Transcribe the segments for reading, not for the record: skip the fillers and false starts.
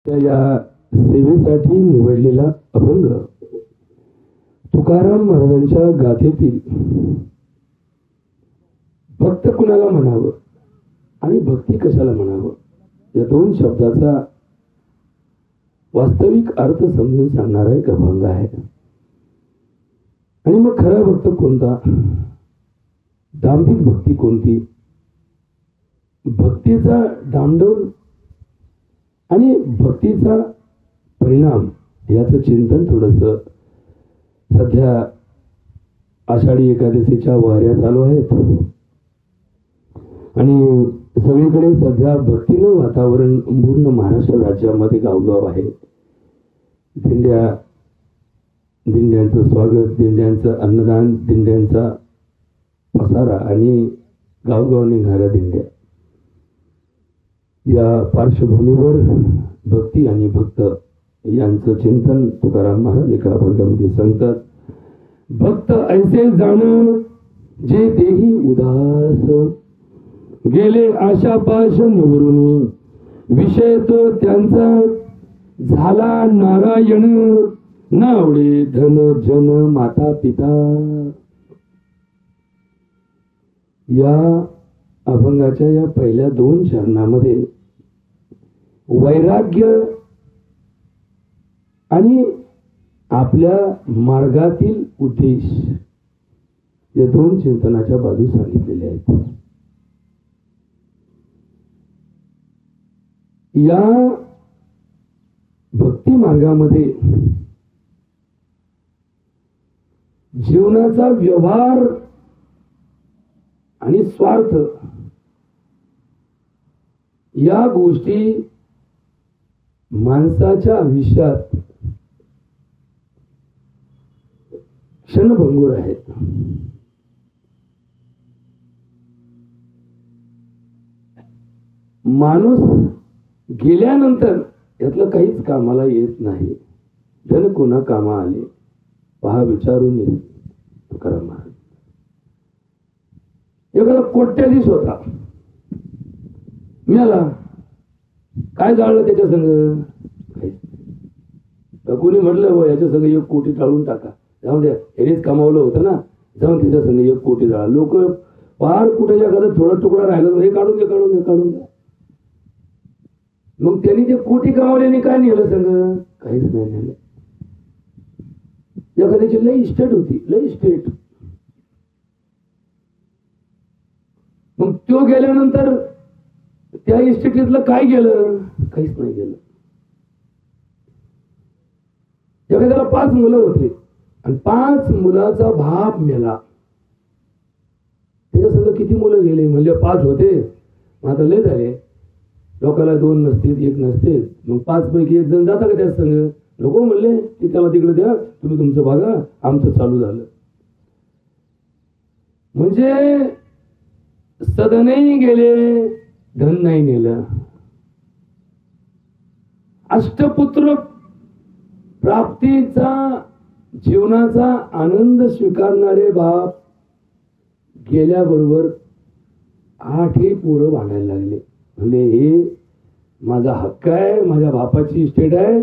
या सेवेसाठी निवडलेला अभंग तुकाराम महाराजांच्या गाथेतील भक्त कुणाला म्हणावं आणि भक्ती कशाला म्हणावं या दोन शब्दाचा वास्तविक अर्थ समजून सांगणारा एक अभंग आहे. आणि मग खरा भक्त कोणता, दांभिक भक्ती कोणती, भक्तीचा डामडौल आणि भक्तीचा परिणाम याचं चिंतन थोडस सध्या आषाढी एकादशीच्या वाऱ्या चालू आहेत आणि सगळीकडे सध्या भक्तीनं वातावरण पूर्ण महाराष्ट्र राज्यामध्ये गावगाव आहे. दिंड्यांचं स्वागत, दिंड्यांचं अन्नदान, दिंड्यांचा पसारा आणि गावगाव निघणाऱ्या दिंड्या या पार्श्वभूमीवर भक्ती आणि भक्त यांचं चिंतन तुकाराम महाराज एका अभंगामध्ये सांगतात. भक्त ऐसे जाण जे देही उदास, गेले आशापाश निवरून, विषय तो त्यांचा झाला नारायण, नावडे धन जन माता पिता. या अभंगाच्या या पहिल्या दोन चरणामध्ये वैराग्य आणि आपल्या मार्गातील उद्देश या दोन चिंतनाच्या बाजू सांगितलेल्या आहेत. या भक्ती मार्गामध्ये जीवनाचा व्यवहार आणि स्वार्थ या गोष्टी माणसाच्या आयुष्यात क्षणभंगूर आहेत. माणूस गेल्यानंतर यातलं काहीच कामाला येत नाही. धन कोणा कामा आले पहा विचारून येईल. तुकाराम महाराज एखादा कोट्याधीश होता, मिळाला, काय जाळलं त्याच्या संग, कोणी म्हटलं हो याच्या संग 1 कोटी टाळून टाका, जाऊन द्या, हेच कमावलं होतं ना, जाऊन त्याच्या संग 1 कोटी जाळा. लोक पार कुठे एखादा थोडा तुकडा राहिला, हे काढून दे काढून दे काढून द्या. मग त्यांनी ते कोटी कमावल्याने काय नेलं संग, काहीच नाही नेलं. एखाद्याची लई इस्टेट होती, लई इस्टेट, मग तो गेल्यानंतर त्या इस्टेटीतलं काय गेलं, काहीच नाही गेलं. एखाद्याला 5 मुलं होते आणि 5 मुलाचा बाप मेला. त्याच्या संग किती मुलं गेले म्हणजे 5 होते, मग आता लय झाले. लोकांना 2 नसतील, 1 नसतील, मग 5 पैकी 1 जण जाता का त्या संग. नको म्हणले की त्याला तिकडे द्या, तुम्ही तुमचं बघा, आमचं चालू झालं. म्हणजे सदनही गेले, धन नाही नेलं. अष्टपुत्र प्राप्तीचा जीवनाचा आनंद स्वीकारणारे बाप गेल्याबरोबर 8 पोरं भांडायला लागले. म्हणजे हे माझा हक्क आहे, माझ्या बापाची इस्टेट आहे.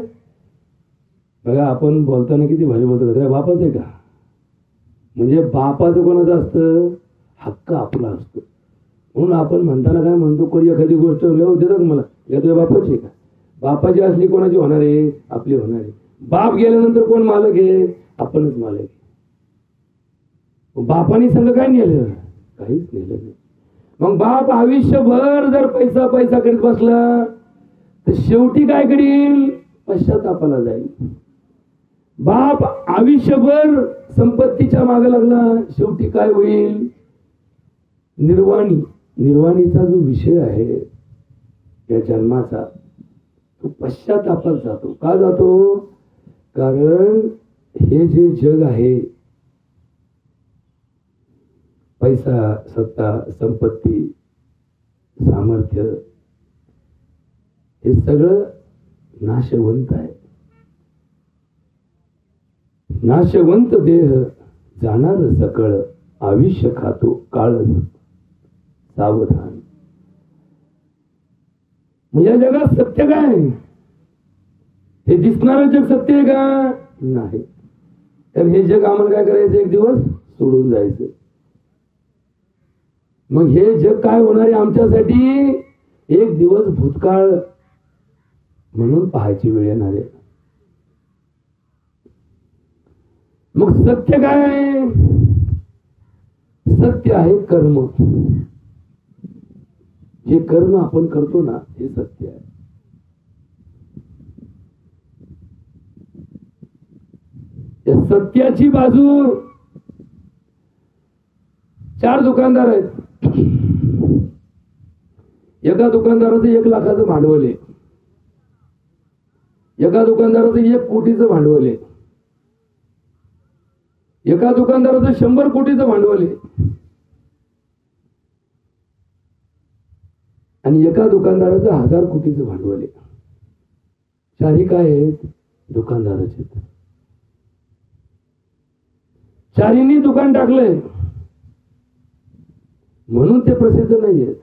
बघा आपण बोलताना किती भारी बोलतो, त्या बापाचं आहे का, म्हणजे बापाचं कोणाचं असतं, हक्क आपला असतो. म्हणून आपण म्हणताना काय म्हणतो, कोणी एखादी गोष्ट देतात का मला, या तुझ्या बापाची आहे का, बापाची असली कोणाची होणार आहे, आपली होणार आहे. बाप गेल्यानंतर कोण मालक आहे, आपणच मालक आहे. बापाने संग काय नेलं, काहीच नेलं नाही. मग बाप आयुष्यभर जर पैसा पैसा करीत बसला तर शेवटी काय करील, पश्चातापाला जाईल. बाप आयुष्यभर संपत्तीच्या मागे लागला, शेवटी काय होईल, निर्वाणी. निर्वाणीचा जो विषय आहे या जन्माचा, तो पश्चातापात जातो. का जातो, कारण हे जे जग आहे, पैसा, सत्ता, संपत्ती, सामर्थ्य, हे सगळं नाशवंत आहे. नाशवंत देह जाणार सकळ, आयुष्य खातो काळ सावधान. म्हणजे जगात सत्य काय, हे दिसणारं जग सत्य आहे का? नाही. तर हे जग आम्हाला काय करायचं? एक दिवस सोडून जायचं. मग हे जग काय होणार आहे आमच्यासाठी? एक दिवस भूतकाळ म्हणून पाहायची वेळ येणार आहे. मग सत्य काय आहे? सत्य आहे कर्म. जे कर्म आपण करतो ना हे सत्य आहे. या सत्याची बाजू, 4 दुकानदार आहेत. एका दुकानदाराचं 1 लाखाचं भांडवल आहे, एका दुकानदाराचं 1 कोटीचं भांडवल आहे, एका दुकानदाराचं 100 कोटीचं भांडवल आहे, आणि एका दुकानदाराचं 1000 कोटीचं भांडवल आहे. 4ही काय आहेत? दुकानदाराचे. 4हींनी दुकान टाकलंय म्हणून ते प्रसिद्ध नाही आहेत.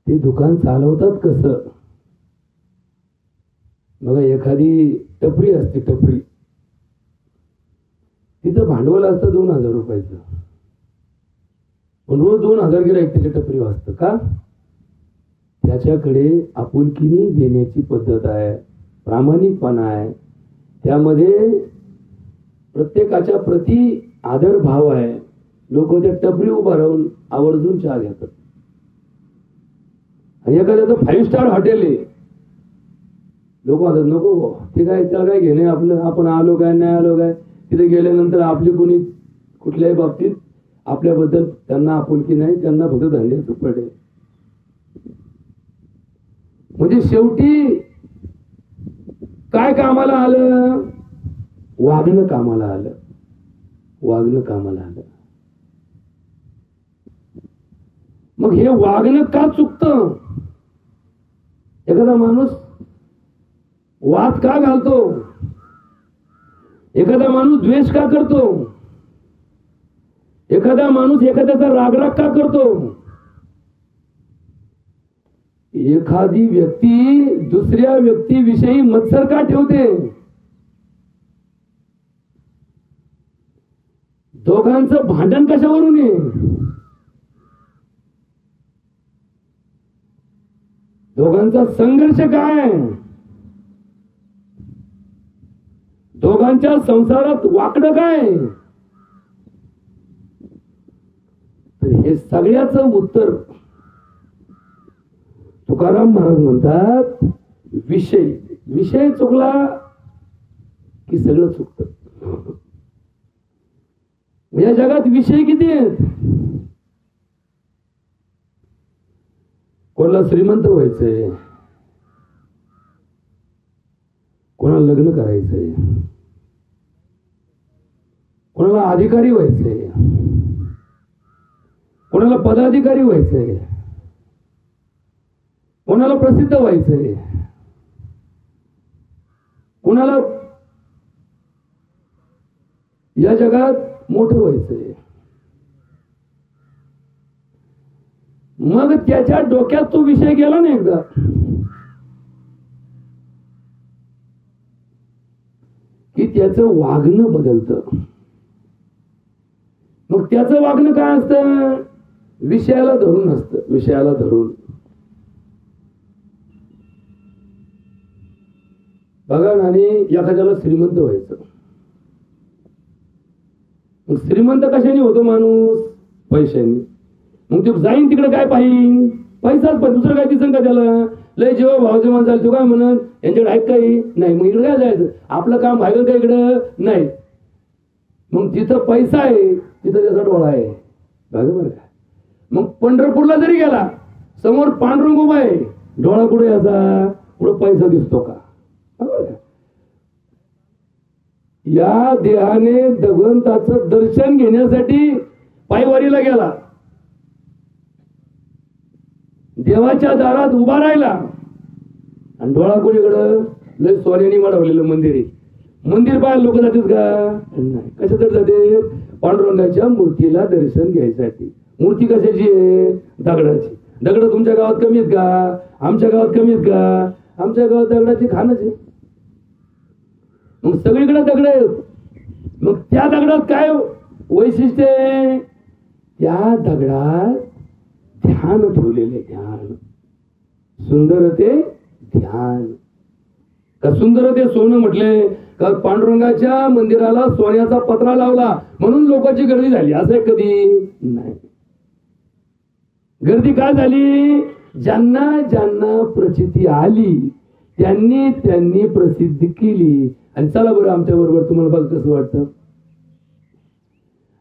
ते दुकान चालवतात कसं? बघा, एखादी टपरी असते, टपरी, तिचं भांडवल असतं 2000 रुपयाचं, पण रोज 2000 गिऱ्हाईक त्याच्या टपरी वाजतं का? त्याच्याकडे आपुलकीने देण्याची पद्धत आहे, प्रामाणिकपणा आहे, त्यामध्ये प्रत्येकाच्या प्रति आदर भाव आहे. लोक त्या टपरी उभा राहून आवर्जून चहा घेतात. आणि एखाद्याचं 5 स्टार हॉटेल आहे, लोक म्हणतात नको, ते काय, त्याला काय घेणे आपलं, आपण आलो काय नाही आलो काय. तिथे गेल्यानंतर आपली कोणी कुठल्याही बाबतीत आपल्याबद्दल त्यांना आपुलकी नाही, त्यांना फक्त धंद्याचं पडे. म्हणजे शेवटी काय कामाला आलं? वागणं कामाला आलं, वागणं कामाला आलं. मग हे वागणं का चुकतं? एखादा माणूस वाद का घालतो? एखादा माणूस द्वेष का करतो? एखादा माणूस एखाद्याचा रागराग का करतो? एखादी व्यक्ती दुसऱ्या व्यक्तीविषयी मत्सर का ठेवते? दोघांचं भांडण कशावरून आहे? दोघांचा संघर्ष काय? दोघांच्या संसारात वाकडं काय? तर हे सगळ्याचं उत्तर तुकाराम महाराज म्हणतात, विषय. विषय चुकला की सगळं चुकतं. या जगात विषय किती आहेत? कोणाला श्रीमंत व्हायचंय, कोणाला लग्न करायचंय, कोणाला अधिकारी व्हायचंय, कोणाला पदाधिकारी व्हायचंय, कोणाला प्रसिद्ध व्हायचंय, कोणाला या जगात मोठं व्हायचंय. मग त्याच्या डोक्यात तो विषय गेला ना एकदा, की त्याचं वागणं बदलतं. मग त्याचं वागणं काय असतं? विषयाला धरून असतं, विषयाला धरून. बघा ना, आणि एखाद्याला श्रीमंत व्हायचं. मग श्रीमंत कशाने होतो माणूस? पैशाने. मग तो जाईन तिकडे काय पाहिजे? पैसाच पाहिजे, दुसरं काय दिसन का त्याला? लय जेव्हा भावाचे माणसाला तो काय म्हणत, यांच्याकडे आहेत काही नाही, मग इकडे काय जायचं? आपलं काम व्हायला का इकडं नाही? मग जिथं पैसा आहे तिथं त्याचा डोळा आहे. बरोबर का? मग पंढरपूरला जरी गेला, समोर पांडुरंग उभा आहे, डोळा कुठे याचा? पुढे पैसा दिसतो का? बरोबर का? या देहाने भगवंताचं दर्शन घेण्यासाठी पायवारीला गेला, देवाच्या दारात उभा राहिला, आणि डोळा कोणीकडं? लय सोन्याने वाढवलेलं मंदिर आहे. मंदिर पाहायला लोक जातात का? नाही. कशासाठी जाते? पांडुरंगाच्या मूर्तीला दर्शन घ्यायसाठी. मूर्ती कशाची आहे? दगडाची. दगड तुमच्या गावात कमी आहेत का? आमच्या गावात कमी आहेत का? आमच्या गावात दगडाची खाणच आहे. मग सगळीकडे दगड आहेत. मग त्या दगडात काय वैशिष्ट्य आहे? त्या दगडात ध्यान ठेवलेले, ध्यान. सुंदर ते ध्यान. का सुंदर ते सोनं म्हटले का पांडुरंगाच्या मंदिराला सोन्याचा पत्रा लावला म्हणून लोकांची गर्दी झाली असं कधी नाही. गर्दी का झाली? ज्यांना ज्यांना प्रचिती आली त्यांनी त्यांनी प्रसिद्धी केली. आणि चला बरं आमच्या बरोबर, तुम्हाला बघ कसं वाटतं?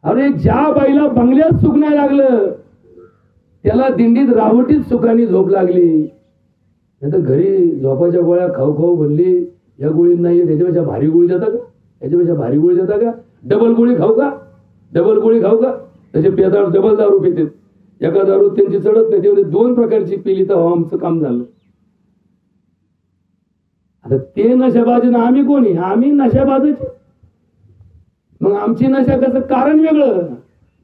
अरे ज्या बाईला बंगल्यात सुख नाही लागलं त्याला दिंडीत रावटीत सुखाने झोप लागली. नाही तर घरी झोपाच्या गोळ्या खाऊ खाऊ बनली, या गोळी नाही त्याच्यापेक्षा भारी गोळी देता का? याच्यापेक्षा भारी गोळी देता का? डबल गोळी खाऊ का? डबल गोळी खाऊ का? त्याचे पेदार डबल दारू पिते. एका दारू त्यांची चढत नाही, तेवढे 2 प्रकारची पिली तर आमचं काम झालं. आता ते नशाबाज ना आम्ही कोणी? आम्ही नशाबाजच. मग आमची नशा कसं कारण वेगळं,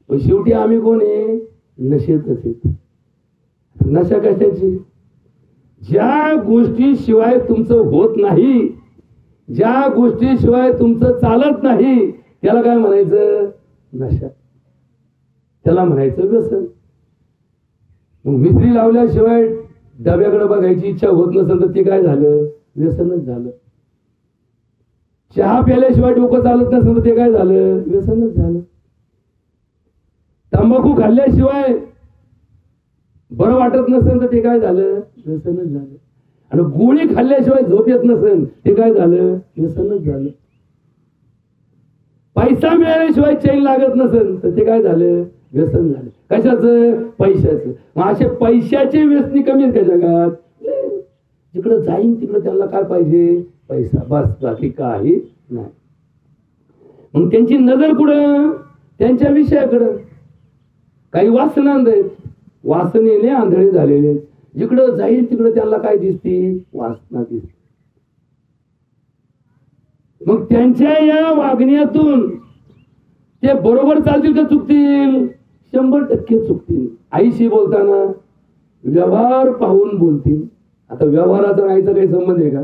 पण शेवटी आम्ही कोणी? नशेतच. नशा कशाची? ज्या गोष्टीशिवाय तुमचं होत नाही, ज्या गोष्टीशिवाय तुमचं चालत नाही त्याला काय म्हणायचं? नशा. त्याला म्हणायचं व्यसन. मग मिसरी लावल्याशिवाय डब्याकडे बघायची इच्छा होत नसेल तर ते काय झालं? व्यसनच झालं. चहा प्यायल्याशिवाय डोकं चालत नसेल तर ते काय झालं? व्यसनच झालं. तंबाखू खाल्ल्याशिवाय बरं वाटत नसेल तर ते काय झालं? व्यसनच झालं. आणि गोळी खाल्ल्याशिवाय झोप येत नसेल ते काय झालं? व्यसनच झालं. पैसा मिळाल्याशिवाय चैन लागत नसेल तर ते काय झालं? व्यसन झालं. कशाचं? पैशाचं. मग असे पैशाचे व्यसनी कमी आहेत का जगात? जिकडे जाईन तिकडे त्यांना काय पाहिजे? पैसा. बस, बाकी काही नाही. मग त्यांची नजर कुठं? त्यांच्या विषयाकडं. काही वासनांध आहेत, वासनेने आंधळे झालेले. जिकडं जाईल तिकडे त्यांना काय दिसते? वासना दिसते. मग त्यांच्या या वागण्यातून ते बरोबर चालतील का चुकतील? 100% चुकतील. आईशी बोलताना व्यवहार पाहून बोलतील. आता व्यवहाराचा आईचा काही संबंध आहे का?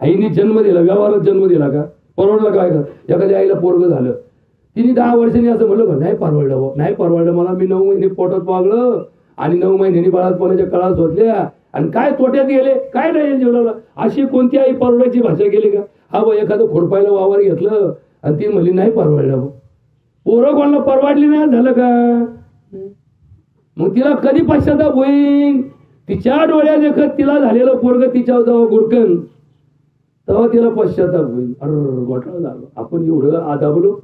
आईने जन्म दिला, व्यवहारात जन्म दिला का? परवडलं काय का? एखाद्या आईला पोरग झालं, तिने 10 वर्षांनी असं म्हणलं नाही परवडलं, नाही परवडलं मला, मी 9 महिने पोटात वागलं आणि 9 महिन्यांनी बाळातपणाच्या काळात होतल्या आणि काय तोट्यात गेले, काय नाही जेवढं. अशी कोणती आई परवडायची भाषा केली का? हा बा एखादं खोडपायला वावर घेतलं आणि ती म्हणली नाही परवडलं. पोरं कोणाला परवडली नाही झालं का? मग तिला कधी पश्चाताप होईल? तिच्या डोळ्यात देखत तिला झालेलं पोरग तिच्यावर जेव्हा गुरकन तेव्हा तिला पश्चाताप होईल. अरे घोटाळा झालं, आपण एवढं आदाबलो,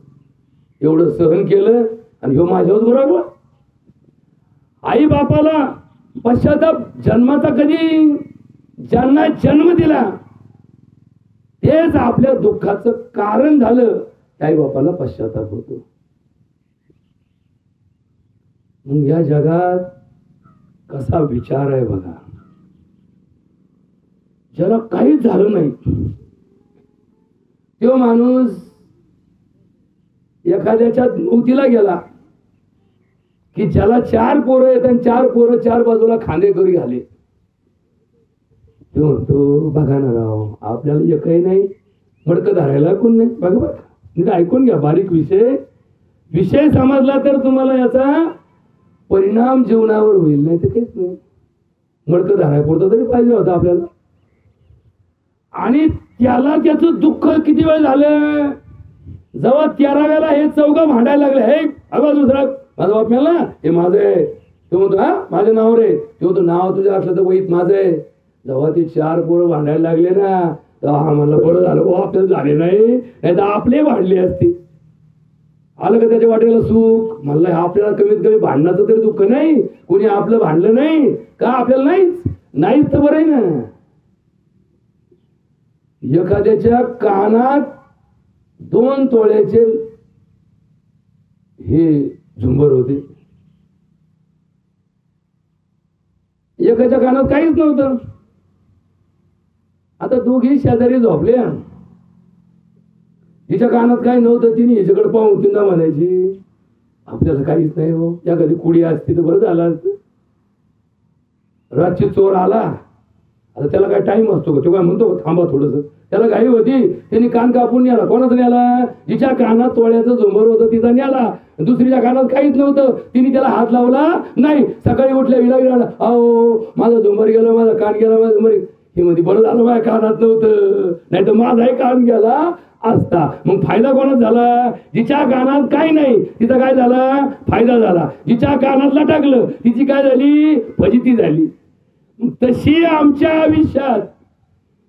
एवढं सहन केलं आणि ह्यो माझ्यावर बरोबर. आई बापाला पश्चाताप जन्माचा कधी? ज्यांना जन्म दिला तेच आपल्या दुःखाचं कारण झालं, आई बापाला पश्चाताप होतो. मग या जगात कसा विचार आहे बघा. ज्याला काहीच झालं नाही तो माणूस एखाद्याच्या नोतीला गेला की ज्याला 4 पोरं येत आणि 4 पोरं 4 बाजूला खांदेकरी घाले, तो म्हणतो बघा ना राव, आपल्याला एकही नाही, मडकं धरायला कोण नाही. बघा बघा, म्हणजे ऐकून घ्या, बारीक विषय समजला तर तुम्हाला याचा परिणाम जीवनावर होईल, नाही तर काहीच नाही. मडकं धरायला पुरतं तरी पाहिजे होतं आपल्याला. आणि त्याला त्याचं दुःख किती वेळ झालं? जेव्हा 13व्याला हे चौघं भांडायला लागले, हे अगं दुसरा माझा बाप मेला, हे माझं आहे. तो म्हणतो हा माझं नाव रे. तो म्हणतो नाव तुझं असलं तर वहीत माझं आहे. जेव्हा ते 4 पोरं भांडायला लागले ना तेव्हा हा म्हणलं बरं झालं हो आपल्याला झाले नाही, नाही तर आपले भांडले असते. आलं का त्याच्या वाटेला सुख? म्हणलं आपल्याला कमीत कमी भांडणाचं तरी दुःख नाही, कोणी आपलं भांडलं नाही का? आपल्याला नाहीच तर बरं आहे ना. एखाद्याच्या कानात 2 तोळ्याचे हे झुंबर होते, एकाच्या कानात काहीच नव्हतं. आता दोघी शेजारी झोपल्या, तिच्या कानात काही नव्हतं, तिने हिच्याकडे पाहून तिला म्हणायची आपल्याला काहीच नाही हो, एखादी कुडी असती तर बरं झालं असतं. रातची चोर आला आता त्याला काय टाइम असतो का? तो काय म्हणतो थांबा थोडस, त्याला घाई होती, त्यांनी कान कापून न्याला. कोणाचा न्याला? जिच्या कानात तोळ्याचं झुंबर होतं तिचा न्याला. दुसरीच्या कानात काहीच नव्हतं, तिने त्याला हात लावला नाही. सकाळी उठल्या विला अहो माझं झुंबर गेलं, माझा कान गेला, माझं झुंबर. हे मध्ये बरं झालं माझ्या कानात नव्हतं, नाही तर माझाही कान गेला असता. मग फायदा कोणाच झाला? जिच्या कानात काही नाही तिचा काय झाला? फायदा झाला. जिच्या कानातला टाकलं तिची काय झाली? फजिती झाली. तशी आमच्या आयुष्यात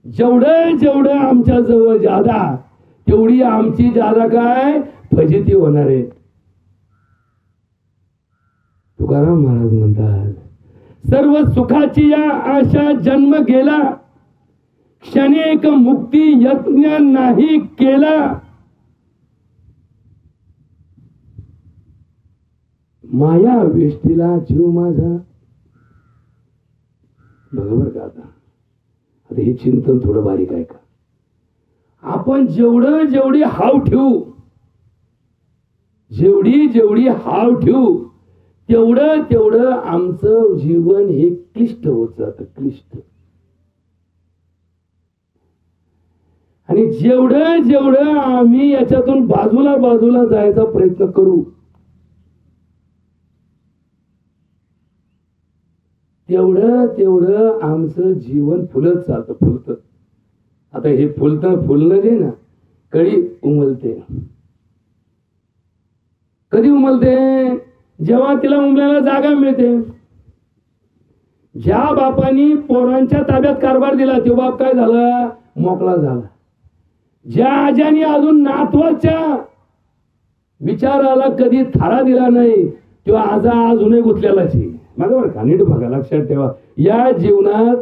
जेवढं जेवढं आमच्या जवळ जादा, तेवढी आमची जादा काय? फजिती होणार आहे. तुकाराम महाराज म्हणतात, सर्व सुखाची या आशा जन्म गेला, क्षणिक मुक्ती यत्न नाही केला. माया वेष्टीला जीव माझा. बरोबर का? आता हे चिंतन थोडं बारीक आहे का? आपण जेवढी हाव ठेवू, जेवढी हाव ठेवू, तेवढं आमचं जीवन हे क्लिष्ट होत जातं, क्लिष्ट. आणि जेवढं आम्ही याच्यातून बाजूला जायचा प्रयत्न करू, तेवढं आमचं जीवन फुलत चालतं, फुलत. आता हे फुलणं जे ना, कळी उमलते. कधी उमलते? जेव्हा तिला उमलायला जागा मिळते. ज्या बापानी पोरांच्या ताब्यात कारभार दिला तो बाप काय झाला? मोकळा झाला. ज्या आज्यानी अजून नातवाच्या विचाराला कधी थारा दिला नाही, तो आजा अजूनही गुंतलेलाच आहे. माझं बरं का, नीट बघा, लक्षात ठेवा. या जीवनात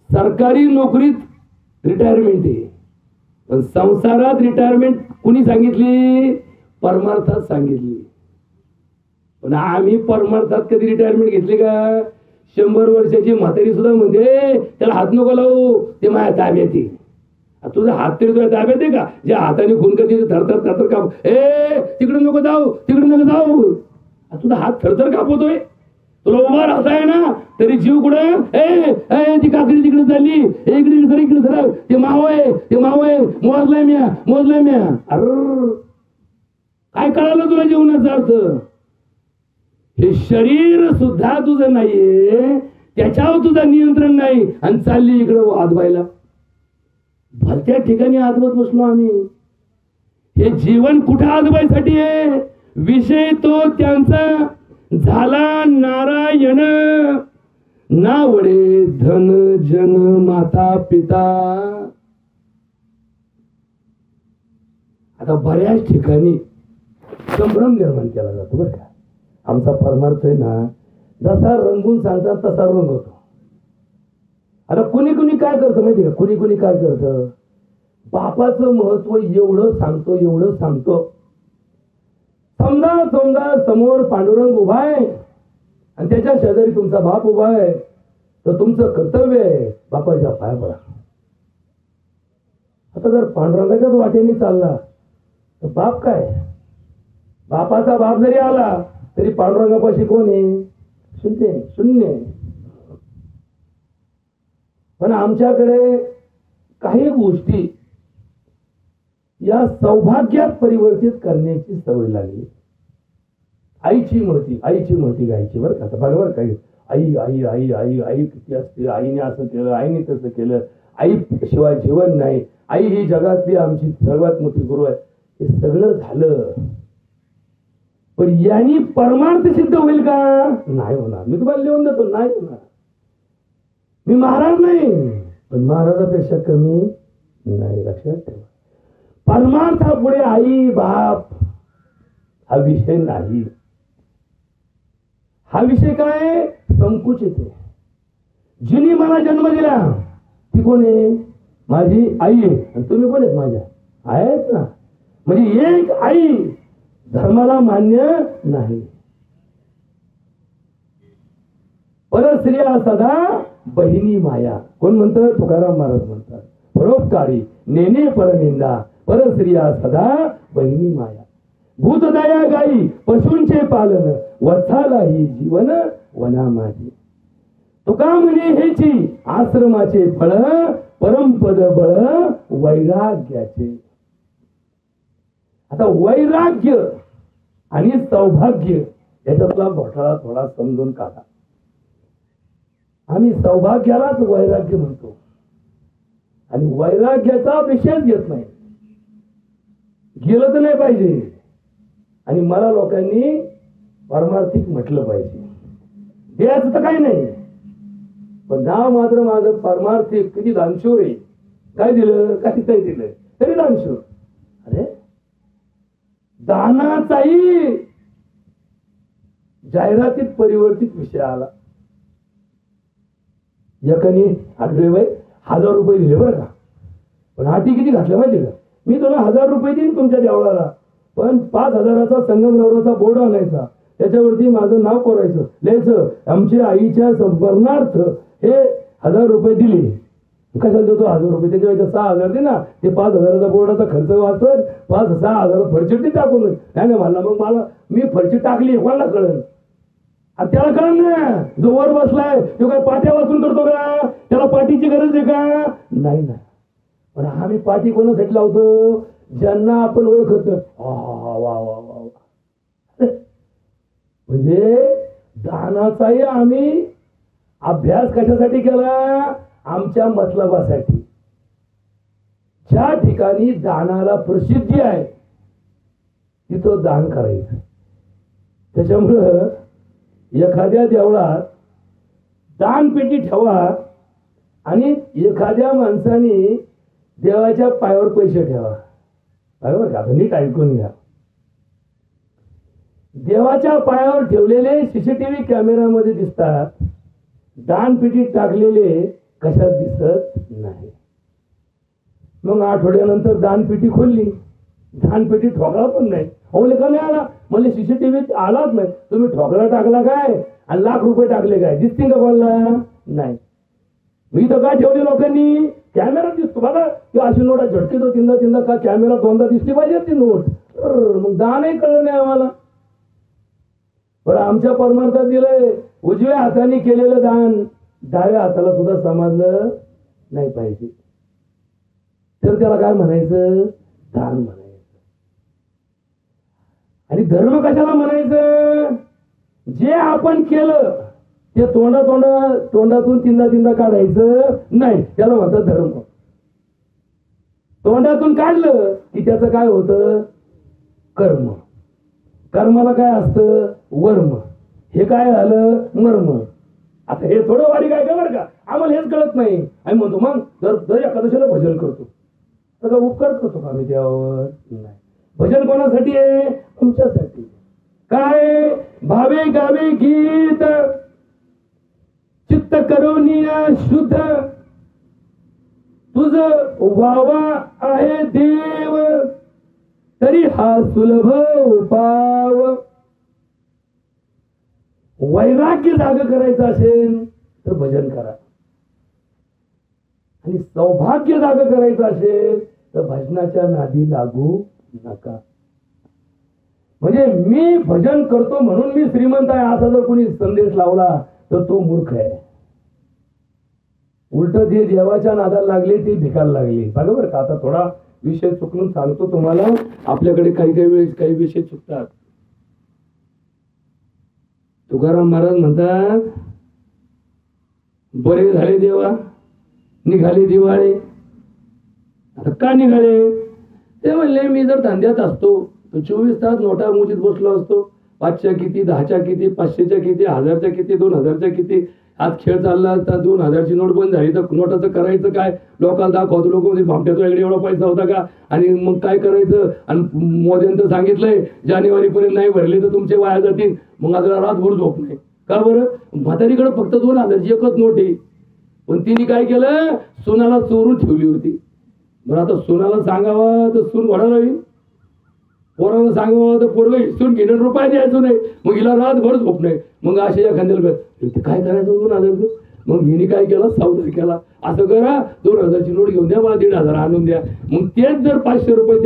सरकारी नोकरीत रिटायरमेंट आहे, पण संसारात रिटायरमेंट कुणी सांगितली? परमार्थात सांगितली. पण आम्ही परमार्थात कधी रिटायरमेंट घेतली का? 100 वर्षाची म्हातारी सुद्धा म्हणते त्याला हात नको लावू, ते माझ्या ताब्यात आहे. तुझा हात तरी तुझ्या ताब्यात आहे का? ज्या हाताने खून करते थरथर काप, तिकडे नको जाऊ, तिकडे नको जाऊ. तुझा हात थरथर कापवतोय, तुला उभा राहताय ना, तरी जीव कुठं? ती काकडी तिकडे चालली, इकडे सर, इकडे सर, ते माव आहे, मोजलाय म्या. अरे काय कळालं तुला जीवनाचा अर्थ? हे शरीर सुद्धा तुझं नाहीये, त्याच्यावर तुझं नियंत्रण नाही, आणि चालली इकडं आदवायला. भलत्या ठिकाणी आदवत बसलो आम्ही. हे जीवन कुठं आदवायसाठी आहे? विषय तो त्यांचा झाला नारायण, नावडे धन जन माता पिता. आता बऱ्याच ठिकाणी संभ्रम निर्माण केला जातो बरं का. आमचा परमार्थ आहे ना, जसा रंगून सांगतात तसा रंग होतो. आता कुणी काय करतं माहिती का? कुणी काय करतं? बापाचं महत्व एवढं सांगतो. समजा समोर पांडुरंग उभा आहे आणि त्याच्या शेजारी तुमचा बाप उभा आहे, तर तुमचं कर्तव्य आहे बापाच्या पाया पडा. आता जर पांडुरंगाच्याच वाटेने चालला तर बाप काय? बापाचा बाप जरी आला तरी पांडुरंगापाशी कोण आहे? शून्य. पण आमच्याकडे काही गोष्टी या सौभाग्यात परिवर्तित करण्याची सवय लागली. आईची महती गायची बरं का. बघा बरं काही आई किती असते, आईने असं केलं, आईने तसं केलं, आई शिवाय जीवन नाही, आई ही जगातली आमची सर्वात मोठी गुरु आहे. हे सगळं झालं, पण यांनी परमार्थ सिद्ध होईल का? नाही होणार. मी तुम्हाला लिहून देतो, नाही होणार. मी महाराज नाही, पण महाराजापेक्षा कमी नाही, लक्षात ठेवा. परमार्थापुढे आई बाप हा विषय नाही. हा विषय काय? संकुचित आहे. जिने मला जन्म दिला ती कोण आहे? माझी आई आहे. आणि तुम्ही कोण आहेत? माझ्या आहेत ना. म्हणजे एक आई धर्माला मान्य नाही. परस्त्रिया सदा बहिणी माया. कोण म्हणतं? तुकाराम महाराज म्हणतात, परोपकारी नेने परनिंदा, परस्त्रिया सदा बहिणी माया. भूतदया गाई पशूंचे पालन, वत्सालाही जीवन वना माझी. तुका म्हणे हेची आश्रमाचे फळ परमपद बळ वैराग्याचे. आता वैराग्य आणि सौभाग्य याच्यातला घोटाळा थोडा समजून काढा. आम्ही सौभाग्यालाच वैराग्य म्हणतो आणि वैराग्याचा विषयच घेत नाही. गेलं तर नाही पाहिजे आणि मला लोकांनी पारमार्थिक म्हटलं पाहिजे. द्यायचं तर काही नाही, पण नाव मात्र माझं पारमार्थिक. किती दानशूर आहे. काय दिलं काही नाही दिलं तरी दानशूर. अरे दानाचाही जाहिरातीत परिवर्तित विषय आला. एकाने आठवले बाई 1000 रुपये दिले बरं का, पण हाती किती घातल्या माहिती का? मी तुला 1000 रुपये देईन तुमच्या देवळाला, पण 5000चा संगमरवराचा बोर्ड आणायचा, त्याच्यावरती माझं नाव कोरायचं, लिहायचं आमच्या आईच्या संस्मरणार्थ हे 1000 रुपये दिले. कशाला देतो 1000 रुपये? त्याच्या 6000 दे ना. ते 5000चा बोर्डाचा खर्च वाचत 5-6 फरचिटी टाकून नाही म्हणला. मग मला मी फरची टाकली कोणाला कळेल? त्याला कळलं ना. जो वर बसलाय तो काय पाट्या वाचून करतो का? त्याला पाठीची गरज आहे का? नाही ना. पण आम्ही पाठी कोणासाठी लावतो? ज्यांना आपण ओळखत. म्हणजे दानाचाही आम्ही अभ्यास कशासाठी केला? आमच्या मतलबासाठी. ज्या ठिकाणी दानाला प्रसिद्धी आहे तिथं दान करायचं. त्याच्यामुळं एखाद्या देवळात दानपेटी ठेवा आणि एखाद्या माणसाने देवाच्या पायावर पैसे ठेवा. पायावर का? नीट ऐकून घ्या. देवाच्या पायावर ठेवलेले सीसीटीव्ही कॅमेरामध्ये दिसतात, दानपेटीत टाकलेले कशात दिसत नाही. मग आठवड्यानंतर दानपेटी खोलली, दानपेटी ठोकळा पण नाही. म्हणले का नाही आला? म्हणले सीसीटीव्हीत आलाच नाही. तुम्ही ठोकळा टाकला काय आणि लाख रुपये टाकले काय? दिसतील का बोलला? नाही. मी तर काय ठेवले लोकांनी? कॅमेरा दिसतो बघा. ती अशी नोटा झटकीतो तीनदा का कॅमेरा 2दा दिसली पाहिजे ती नोट. मग दानही कळलं नाही आम्हाला. पण आमच्या परमार्थात दिलंय उजव्या हाताने केलेलं दान डाव्या हाताला सुद्धा समजलं नाही पाहिजे. तर त्याला काय म्हणायचं? दान म्हणायचं. आणि धर्म कशाला म्हणायचं? जे आपण केलं ते तोंडातून तीनदा काढायचं नाही, त्याला म्हणतात धर्म. तोंडातून काढलं की त्याचं काय होतं? कर्म. कर्माला काय असतं? वर्म. हे काय झालं? मर्म. आता हे थोडं वारी काय बरं का? आम्हाला हेच कळत नाही. आम्ही म्हणतो मग दर एकादशीला भजन करतो. तर उपकार करतो का आम्ही त्यावर? नाही. भजन कोणासाठी आहे? तुमच्यासाठी. काय? भावे गावे गीत चित्त करोनिया शुद्ध तुझ वावा आहे देव तरी हा सुलभ उपाव. वैराग्य जाग करायचं असेल तर भजन करा आणि सौभाग्य जाग करायचं असेल तर भजनाच्या नादी लागू नका. म्हणजे मी भजन करतो म्हणून मी श्रीमंत आहे असा जर कोणी संदेश लावला तर तो मूर्ख आहे. उलट जे देवाच्या नादाला लागले ते भिकायला लागले. बघा बरं का. आता थोडा विषय चुकून सांगतो तुम्हाला. आपल्याकडे काही वेळेस काही विषय चुकतात. तुकाराम महाराज म्हणतात बरे झाले देवा निघाले दिवाळे. आता का निघाले? ते म्हणले मी जर धंद्यात असतो तर 24 तास नोटा मुठीत बसलो असतो. 5च्या किती, 10च्या किती, 500च्या किती, 1000च्या किती, 2000च्या किती. आज खेळ चालला असता 2000ची नोट बंद झाली तर नोटाचं करायचं काय? लोकांना दाखवतो. लोक म्हणजे भामट्याचा इकडे एवढा पैसा होता का? आणि मग काय करायचं? आणि मोदींनी तर सांगितलंय जानेवारीपर्यंत नाही भरले तर तुमचे वाया जातील. मग आता रातभर झोप नाही का बरं? म्हातारीकडे फक्त 2000ची एकच नोट आहे, पण तिने काय केलं? सोनाला चोरून ठेवली होती. बरं आता सोनाला सांगावं तर सून घोडा लावी, पोराला सांगावं तर पोरग हिसून घेणं रुपये द्यायचं नाही. मग हिला रातभर झोप नाही. मग अशा एखाद्याला काय करायचं 2000चं? मग हिने काय केलं? सावधान केला. असं करा 2000ची नोट घेऊन द्या, मला 1500 आणून द्या. मग तेच जर 500 रुपये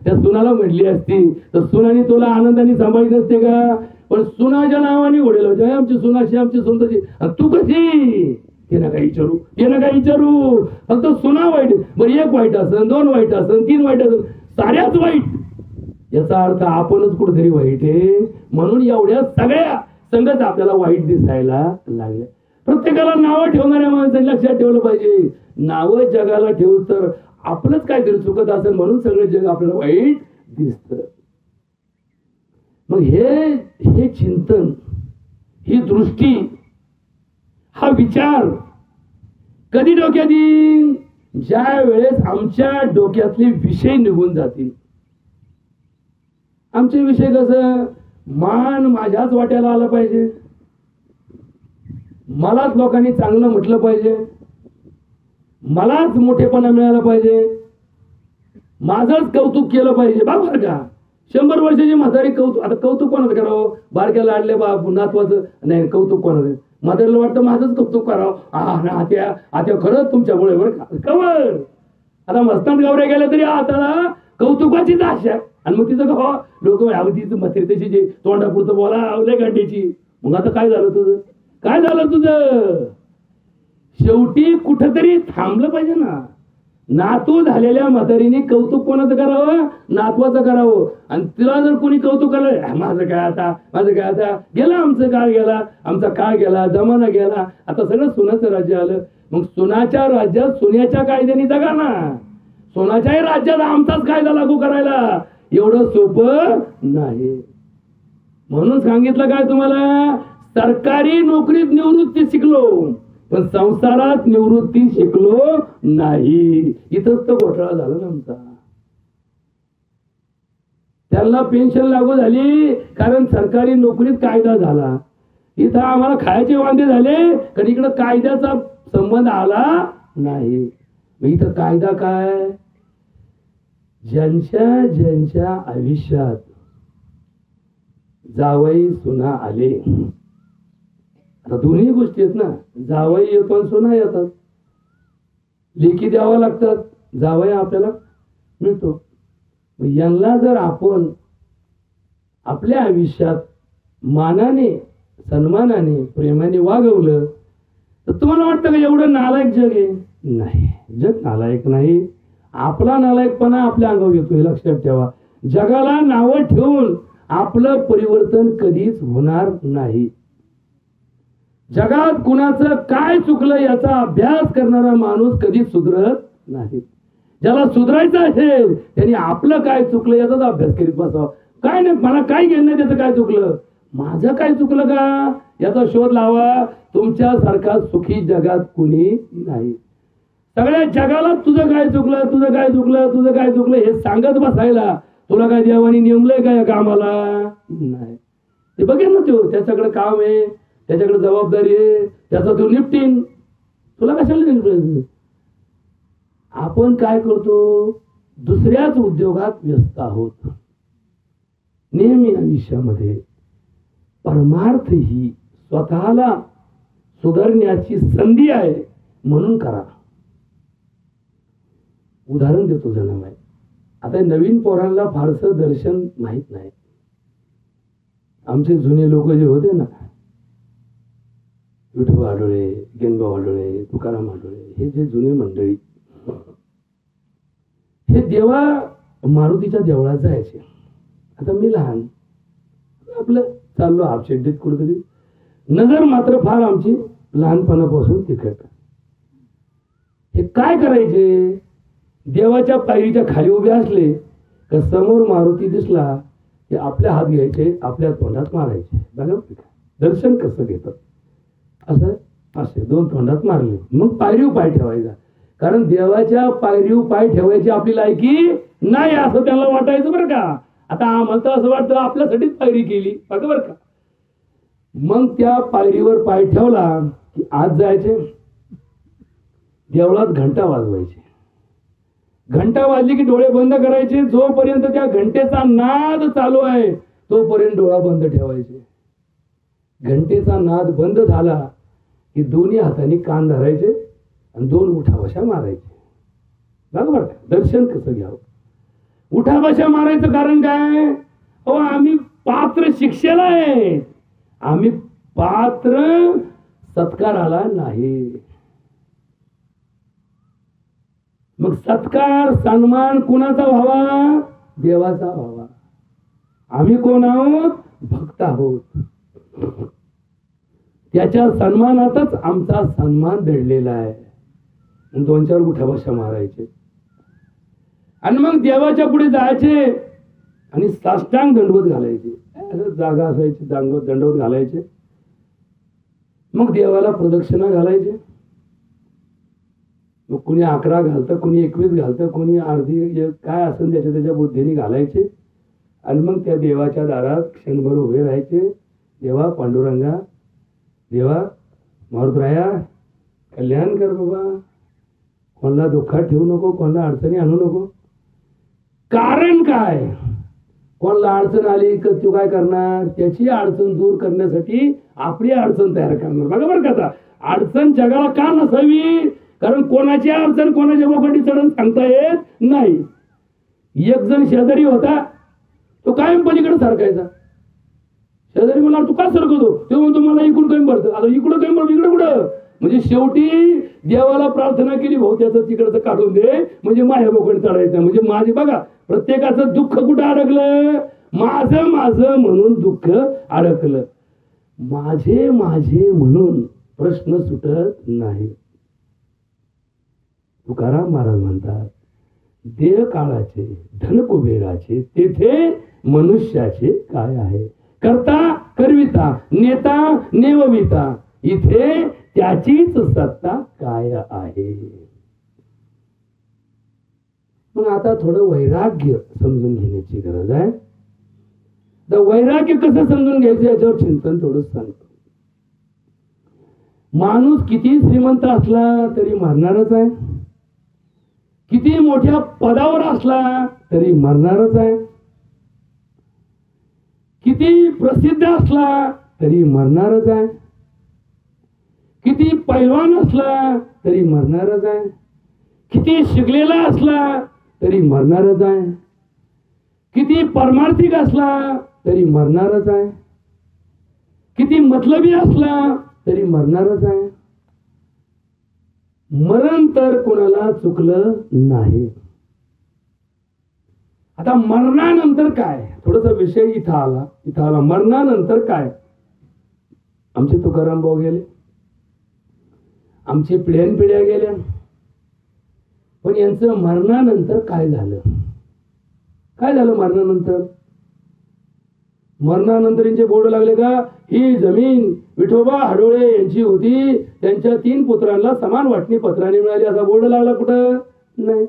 त्या सुनाला म्हटली असती तर सुनाने तुला आनंदाने सांभाळली नसते का? पण सुनाच्या नावाने घोडे लावते, आमची सुनाशी आमची सुनताची, तू कशी, ते नका विचारू, ते नका विचारू, फक्त सुना वाईट. बरं एक वाईट असन, दोन वाईट असन, तीन वाईट असन, साऱ्याच वाईट. याचा अर्थ आपणच कुठेतरी वाईट आहे. म्हणून एवढ्या सगळ्या संगत आपल्याला वाईट दिसायला लागल्या. प्रत्येकाला नावं ठेवणाऱ्या माणसाने लक्षात ठेवलं पाहिजे, नावं जगाला ठेवू तर आपलंच काहीतरी चुकत असेल म्हणून सगळं जग आपल्याला वाईट दिसत. मग हे चिंतन, ही दृष्टी, हा विचार कधी डोक्यात येईल, ज्या वेळेस आमच्या डोक्यातले विषय निघून जातील. आमचे विषय कसं, मान माझ्याच वाट्याला आला पाहिजे, मलाच लोकांनी चांगलं म्हटलं पाहिजे, मलाच मोठेपणा मिळाला पाहिजे, माझंच कौतुक केलं पाहिजे. बरोबर का? 100 वर्षाची म्हातारी कौतुक, आता कौतुक कोणाचं करावं, बारक्याला आणले बाप नातवाचं नाही, कौतुक कोणाचं, म्हातारीला वाटतं माझंच कौतुक करावं. आत्या खरंच तुमच्यामुळे बरं का कवर. आता मस्तान गावऱ्या गेल्या तरी आता कौतुकाचीच आशा, आणि मग तिचं का लोक तिचं म्हातारी तशी जे तोंडापुरतं बोला आवले गांडीची. मग आता काय झालं तुझं, काय झालं तुझं? शेवटी कुठंतरी थांबलं पाहिजे ना. नातू झालेल्या म्हातारीने कौतुक कोणाचं करावं, नातवाचं करावं. आणि तिला जर कोणी कौतुक केलं, माझं काय आता गेला, आमचं काळ गेला, आमचा काळ गेला, जमाना गेला, आता सगळं सुनाचं राज्य आलं. मग सुनाच्या राज्यात सुन्याच्या कायद्याने जगा ना. सोनाच्याही राज्यात आमचाच कायदा लागू करायला एवढं सोपं नाही. म्हणून सांगितलं काय तुम्हाला, सरकारी नोकरीत निवृत्ती शिकलो पण संसारात निवृत्ती शिकलो नाही. इथंच तर घोटाळा झाला ना आमचा. त्यांना पेन्शन लागू झाली कारण सरकारी नोकरीत कायदा झाला. इथं आम्हाला खायचे वांदे झाले कारण इकडं कायद्याचा संबंध आला नाही. इथं कायदा काय, ज्यांच्या आयुष्यात जावई सुना आले, आता दोन्ही गोष्टी आहेत ना, जावई येतो आणि सुना येतात. लेखी द्यावा लागतात, जावई आपल्याला मिळतो. यांना जर आपण आपल्या आयुष्यात मानाने, सन्मानाने, प्रेमाने वागवलं तर तुम्हाला वाटतं का एवढं नालायक जग आहे? नाही, जग नालायक नाही. आपला नालायकपणा आपल्या अंगावर येतो, हे लक्षात ठेवा. जगाला नावं ठेवून आपलं परिवर्तन कधीच होणार नाही. जगात कुणाचं काय चुकलं याचा अभ्यास करणारा माणूस कधीच सुधरत नाही. ज्याला सुधरायचं असेल त्यांनी आपलं काय चुकलं याचाच अभ्यास करीत बसावा. काय नाही, मला काय घेणं नाही त्याचं काय चुकलं, माझं काय चुकलं का याचा शोध लावा. तुमच्यासारखा सुखी जगात कुणी नाही. सगळ्या जगाला तुझं काय चुकलं, तुझं काय चुकलं, तुझं काय चुकलं हे सांगत बसायला तुला काय देवानी नेमलंय का या कामाला? नाही. ते बघेल ना, तो त्याच्याकडे काम आहे, त्याच्याकडे जबाबदारी आहे, त्याचा तो निपटीन. तुला कशाला निपटायचं? आपण काय करतो, दुसऱ्याच उद्योगात व्यस्त आहोत. नेहमी आयुष्यामध्ये परमार्थ ही स्वतःला सुधारण्याची संधी आहे म्हणून करा. उदाहरण देतो जनाबाई. आता नवीन पोरांना फारसं दर्शन माहित नाही. आमचे जुने लोक जे होते ना, विठोबा आडोळे, गेनबा आडोळे, तुकाराम आडोळे, हे जे जुने मंडळी, हे देवा मारुतीच्या देवळात जायचे. आता मी लहान, आपलं चाललो हापशेड्डीत कुठेतरी, नजर मात्र फार आमची लहानपणापासून तिखट. हे काय करायचे, देवाच्या पायरीच्या खाली उभे असले तर समोर मारुती दिसला की आपले हात घ्यायचे, आपल्या तोंडात मारायचे. बघा दर्शन कसं घेतात, असं असे 2 तोंडात मारले, मग पायरीवर पाय ठेवायचा. कारण देवाच्या पायरीवर पाय ठेवायची आपली लायकी नाही असं त्यांना वाटायचं बरं का. आता आम्हाला तर असं वाटतं आपल्यासाठीच पायरी केली, बघा बरं का. मग त्या पायरीवर पाय ठेवला की आज जायचे, देवळात घंटा वाजवायचे. घंटा वाजली की डोळे बंद करायचे. जोपर्यंत त्या घंटेचा नाद चालू आहे तोपर्यंत डोळा बंद ठेवायचे. घंटेचा नाद बंद झाला की दोन्ही हाताने कान धरायचे आणि 2 उठाबशा मारायचे. बरोबर का. दर्शन कसं घ्यावं. उठाबशा मारायचं कारण काय, अहो आम्ही पात्र शिक्षेला आहे, आम्ही पात्र सत्काराला नाही. मग सत्कार सन्मान कुणाचा व्हावा? देवाचा व्हावा. आम्ही कोण आहोत? भक्त आहोत. त्याच्या सन्मानातच आमचा सन्मान दडलेला आहे. 2-4 उठाबशा मारायचे आणि मग देवाच्या पुढे जायचे आणि साष्टांग दंडवत घालायचे. जागा असायची, दंडवत घालायचे. मग देवाला प्रदक्षिणा घालायचे. मग कुणी 11 घालतं, कुणी 21 घालतं, कुणी अर्धी, काय असेल त्याच्या त्याच्या बुद्धीने घालायचे. आणि मग त्या देवाच्या दारात क्षणभर उभे राहायचे. देवा पांडुरंगा, देवा मारुतराया, कल्याण कर बाबा, कोणाला दुःखात ठेवू नको, कोणाला अडचणी आणू नको. कारण काय? कोणाला अडचण आली तर तू काय करणार? त्याची अडचण दूर करण्यासाठी आपली अडचण तयार करणार. बघा बरं का, अडचण जगाला का नसावी? कारण कोणाची अडचण कोणाच्या बोकांडी चढून सांगता येत नाही. एक जण शेजारी होता, तो कायम पलीकडे सरकायचा. शेजारी मला तू का सरकतो? तो म्हणतो मला इकडून कमी पडतं. आता इकडं कमी पडतं, इकडं कुठं? म्हणजे शेवटी देवाला प्रार्थना केली, भाऊ त्याचं तिकडचं काढून दे, म्हणजे माझ्या बोकांडी चढायचं. म्हणजे माझे बघा, प्रत्येकाचं दुःख कुठं अडकलं? माझं माझं म्हणून दुःख अडकलं. माझे माझे म्हणून प्रश्न सुटत नाही. तुकाराम महाराज म्हणतात, देह काळाचे धन कुबेराचे तेथे मनुष्याचे काय आहे? करता करविता नेता नेवविता इथे त्याचीच सत्ता काय आहे? मग आता थोडं वैराग्य समजून घेण्याची गरज आहे. तर वैराग्य कसं समजून घ्यायचं याच्यावर चिंतन थोडं सांगतो. माणूस किती श्रीमंत असला तरी मरणारच आहे, किती मोठ्या पदावर असला तरी मरणारच आहे, किती प्रसिद्ध असला तरी मरणारच आहे, किती पैलवान असला तरी मरणारच आहे, किती शिकलेला असला तरी मरणारच आहे, किती परमार्थिक असला तरी मरणारच आहे, किती मतलबी असला तरी मरणारच आहे. मरण तर कोणाला चुकलं नाही. आता मरणानंतर काय? थोडासा विषय इथं आला. मरणानंतर काय? आमचे तुकाराम भाऊ गेले, आमची पिढ्यानपिढ्या गेल्या, पण यांचं मरणानंतर काय झालं? काय झालं मरणानंतर? मरणानंतर यांचे बोर्ड लागले का? ही जमीन विठोबा हडोळे यांची होती, त्यांच्या 3 पुत्रांना समान वाटणी पत्राने मिळाली, असा बोर्ड लागला कुठं? नाही.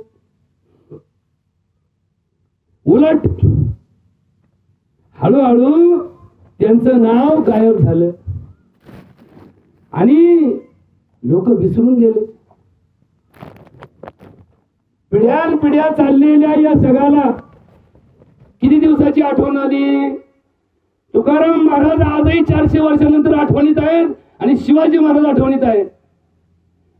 उलट हळूहळू त्यांचं नाव गायब झालं आणि लोक विसरून गेले. पिढ्यानपिढ्या चाललेल्या या जगाला किती दिवसाची आठवण आली? तुकाराम महाराज आजही 400 वर्षानंतर आठवणीत आहेत आणि शिवाजी महाराज आठवणीत आहेत.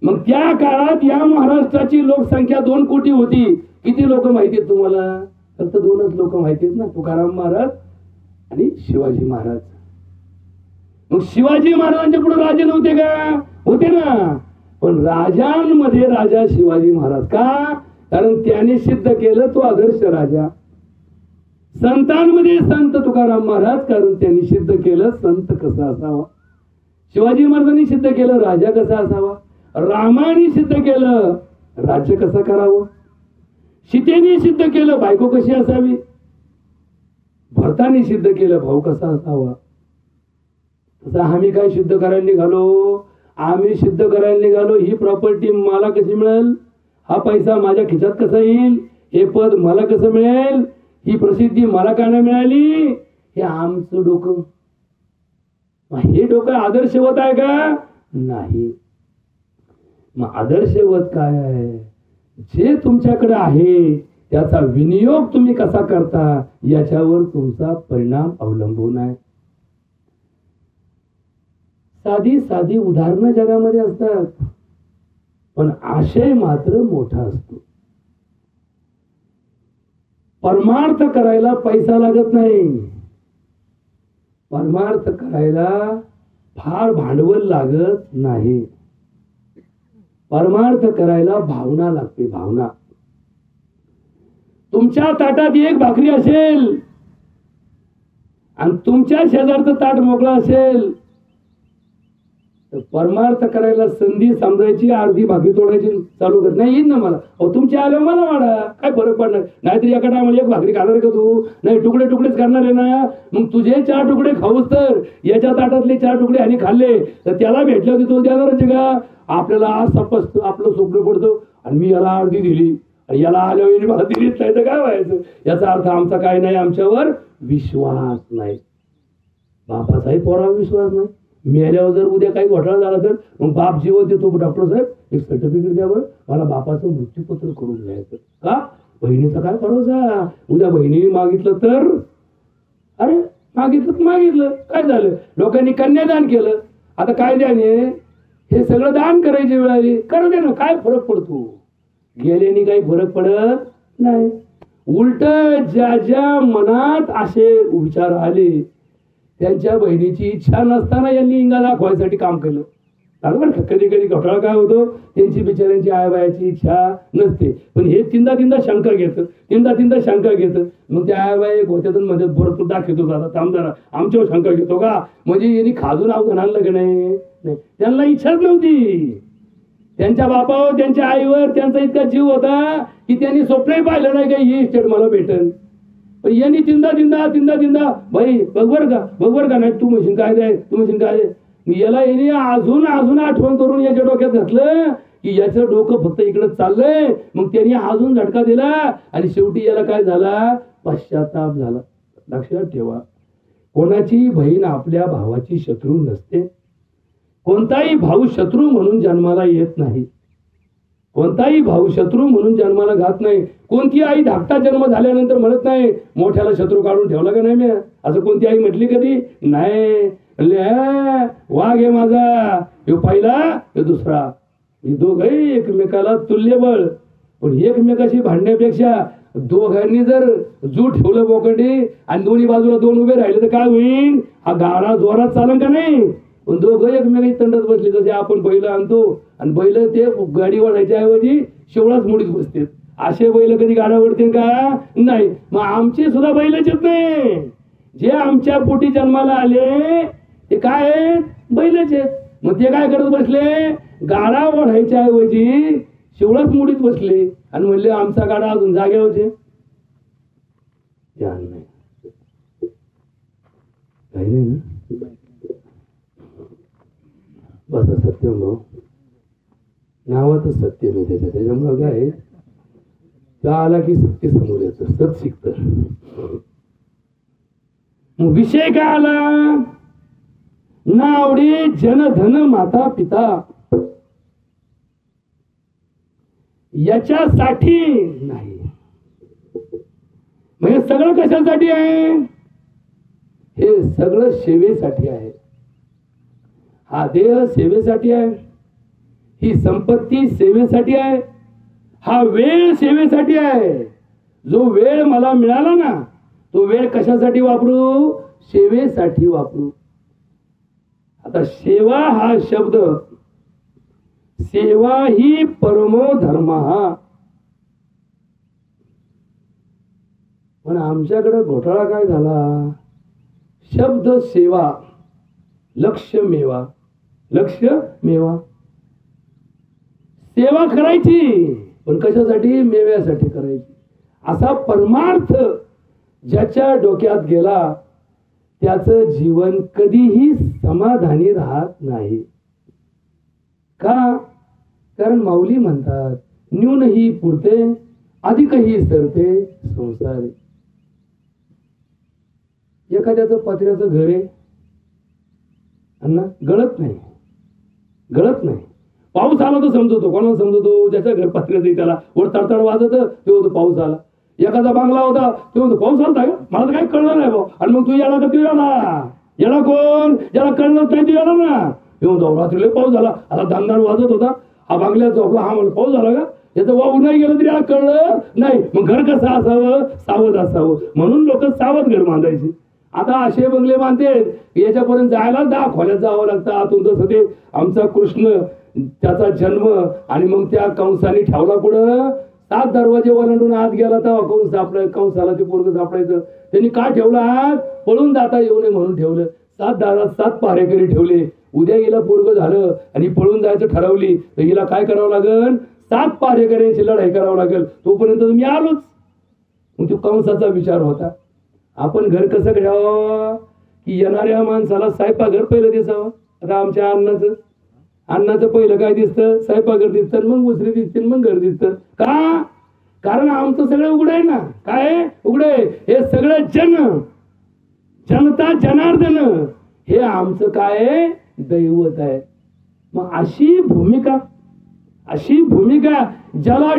मग त्या काळात या महाराष्ट्राची लोकसंख्या 2 कोटी होती. किती लोक माहिती आहेत तुम्हाला? फक्त 2च लोक माहिती आहेत ना, तुकाराम महाराज आणि शिवाजी महाराज. मग शिवाजी महाराजांच्या पुढे राजे नव्हते का? होते ना, पण राजांमध्ये राजा शिवाजी महाराज. का? कारण त्याने सिद्ध केलं तो आदर्श राजा. संतांमध्ये संत तुकाराम महाराज, कारण त्यांनी सिद्ध केलं संत कसा असावा. शिवाजी महाराजांनी सिद्ध केलं राजा कसा असावा. रामाने सिद्ध केलं राज्य कसं करावं. सीतेने सिद्ध केलं बायको कशी असावी. भरताने सिद्ध केलं भाऊ कसा असावा. तसं आम्ही काय सिद्ध करायला निघालो? आम्ही सिद्ध करायला निघालो ही प्रॉपर्टी मला कशी मिळेल, हा पैसा माझ्या खिशात कसा येईल, हे पद मला कसं मिळेल, ही प्रसिद्धी मला का नाही मिळाली. हे आमचं डोकं. हे डोकं आदर्शवत आहे का? नाही. मग आदर्शवत काय आहे? जे तुमच्याकडे आहे त्याचा विनियोग तुम्ही कसा करता याच्यावर तुमचा परिणाम अवलंबून आहे. साधी साधी उदाहरणं जगामध्ये असतात, पण आशय मात्र मोठा असतो. परमार्थ करायला पैसा लागत नाही, परमार्थ करायला फार भांडवल लागत नाही. परमार्थ करायला भावना लागते. भावना. तुमच्या ताटात एक भाकरी असेल आणि तुमच्या शेजारचं ताट मोकळं असेल तर परमार्थ करायला संधी समजायची, अर्धी भाकरी तोडायची चालू करत नाही. येईन ना मला, अहो तुमच्या आल्या मला वाढा, काय फरक पडणार. नाहीतरी एका टायमाला एक भाकरी खाणार का तू? नाही, तुकडे तुकडेच करणार आहे ना. मग तुझे 4 तुकडे खाऊस तर याच्या ताटातले 4 तुकडे आणि खाल्ले तर त्याला भेटले होते तो देणारच का? आपल्याला आज सपस आपलं स्वप्न पडतं आणि मी याला अर्धी दिली आणि याला आल्यावर मला दिलीच नाही तर काय व्हायचं? याचा अर्थ आमचा काय नाही, आमच्यावर विश्वास नाही. बापाचाही पोरावर विश्वास नाही. मेल्यावर जर उद्या काही घोटाळा झाला तर मग बाप जीवन देतो, डॉक्टर साहेब एक सर्टिफिकेट द्या बरं, मला बापाचं मृत्यूपत्र करून घ्यायचं. का? बहिणीचा काय भरोसा, उद्या बहिणीने मागितलं तर? अरे मागितलं काय झालं? लोकांनी कन्यादान केलं, आता कायद्याने हे सगळं दान करायची वेळ आली, करू दे ना, काय फरक पडतो? गेल्याने काही फरक पडत नाही. उलट ज्या मनात असे विचार आले त्यांच्या बहिणीची इच्छा नसताना यांनी इंगा दाखवायसाठी काम केलं. बरोबर का? कधी कधी घोटाळा काय होतो, त्यांची बिचाऱ्यांची आईबायाची इच्छा नसते, पण हे तीनदा शंका घेतं, तीनदा शंका घेतं. मग त्या आईबाई होत्यातून मध्ये परत दाखवतो, जरा थांब जरा, आमच्यावर शंका घेतो का? म्हणजे यांनी खाजून अवघण आणलं की नाही? त्यांना इच्छाच नव्हती. त्यांच्या बापावर, त्यांच्या आईवर त्यांचा इतका जीव होता की त्यांनी स्वप्नही पाहिलं नाही का ही इस्टेट मला भेटेल. पण यांनी तीनदा भाई बघ बर का, नाही तू म्हणशील काय द्याय, तू म्हणशील काय द्याय. याला यांनी अजून आठवण करून याच्या डोक्यात घातलं की याचं डोकं फक्त इकडे चाललंय. मग त्यांनी अजून झटका दिला आणि शेवटी याला काय झाला? पश्चाताप झाला. लक्षात ठेवा, कोणाची बहीण आपल्या भावाची शत्रू नसते. कोणताही भाऊ शत्रू म्हणून जन्माला येत नाही. कोणताही भाऊ शत्रू म्हणून जन्माला घात नाही. कोणती आई धाकटा जन्म झाल्यानंतर म्हणत नाही मोठ्याला शत्रू काढून ठेवला का नाही मी, असं कोणती आई म्हटली कधी नाही. वाघ आहे माझा, ह्यो पहिला ह्यो दुसरा, हे दोघही एकमेकाला तुल्यबळ. पण एकमेकाशी भांडण्यापेक्षा दोघांनी जर जू ठेवलं बोकडी आणि दोन्ही बाजूला 2 उभे राहिले तर काय होईल? हा गाडा जोरात चालन का नाही? पण दोघं एकमेकाची तंडत बसले. जसे आपण बैल आणतो आणि बैल ते गाडी ओढायच्या ऐवजी शेवळाच मुडीत बसते. असे बैल कधी गाड्या ओढतील का? नाही. मग आमचे सुद्धा बैलच येत नाही. जे आमच्या पोटी जन्माला आले ते काय आहेत? बैलच आहेत. मग ते काय करत बसले? गाडा ओढायच्या ऐवजी शेवळाच मुडीत बसले आणि म्हणले आमचा गाडा अजून जागेवरचे. ध्यान नाही, काही नाही ना. बस सत्यम भाऊ नावातच सत्य मी त्याच्यामुळे काय त्या आला की सत्य समोर येतं, सत शिकत. विषय काय आला? नावडे जनधन माता पिता याच्यासाठी नाही. म्हणजे सगळं कशासाठी आहे? हे सगळं सेवेसाठी आहे. हा देह सेवेसाठी आहे, ही संपत्ती सेवेसाठी आहे, हा वेळ सेवेसाठी आहे. जो वेळ मला मिळाला ना तो वेळ कशासाठी वापरू? सेवेसाठी वापरू. आता सेवा हा शब्द, सेवा ही परमो धर्म. पण आमच्याकडे घोटाळा काय झाला? शब्द सेवा, लक्ष्य मेवा. सेवा करायची पण कशासाठी? मेव्यासाठी करायची. असा परमार्थ ज्याच्या डोक्यात गेला त्याचं जीवन कधीही समाधानी राहत नाही. का? कारण माऊली म्हणतात न्यूनही पुरते अधिकही सरते संसारी. एखाद्याचं पत्र्याचं घर आहे अण्णा, गळत नाही. पाऊस आला तर समजतो. कोणाला समजतो? ज्याच्या घर पत्र्याचं आहे त्याला. वर तडतड वाजत ते होतं पाऊस आला. एखादा बांगला होता ते होतं पाऊस आलता का? मला तर काही कळलं नाही भाऊ. आणि मग तू याला का? तू याला कोण? ज्याला कळलं नाही तू याला ना. ते म्हणतो रात्रीला पाऊस झाला, आता दांदार वाजत होता, हा बांगल्यात झोपला, हा मला पाऊस झाला का? याचं वाहून नाही गेलं तरी याला कळलं नाही. मग घर कसं असावं? सावध असावं. म्हणून लोक सावध घर बांधायचे. आता असे बंगले बांधते याच्यापर्यंत जायला 10 खोल्यात जावं लागतं आतून. जसं ते आमचा कृष्ण त्याचा जन्म आणि मग त्या कंसाने ठेवला पुढं 7 दरवाजे ओलांडून आत गेला तेव्हा कंस सापडाय, कंसाला ते पोरग सापडायचं. त्यांनी का ठेवला आत? पळून जाता येऊ नये म्हणून ठेवलं. 7 दारात 7 पहारेकरी ठेवले. उद्या हिला पोरग झालं आणि पळून जायचं ठरवली तर हिला काय करावं लागेल? 7 पहारेकऱ्यांची लढाई करावं लागेल. तोपर्यंत तुम्ही आलोच. मग तो कंसाचा विचार होता. आपण घर कसं घ्यावं की येणाऱ्या माणसाला स्वयंपाकघर पहिलं दिसावं. आता आमच्या अन्नाचं पहिलं काय दिसतं? स्वयंपाकघर दिसतं, मग उसरी दिसते, मग घर दिसतं. का? कारण आमचं सगळं उघड आहे ना. काय उघड आहे? हे सगळं जनता जनार्दन हे आमचं काय दैवत आहे. मग अशी भूमिका ज्याला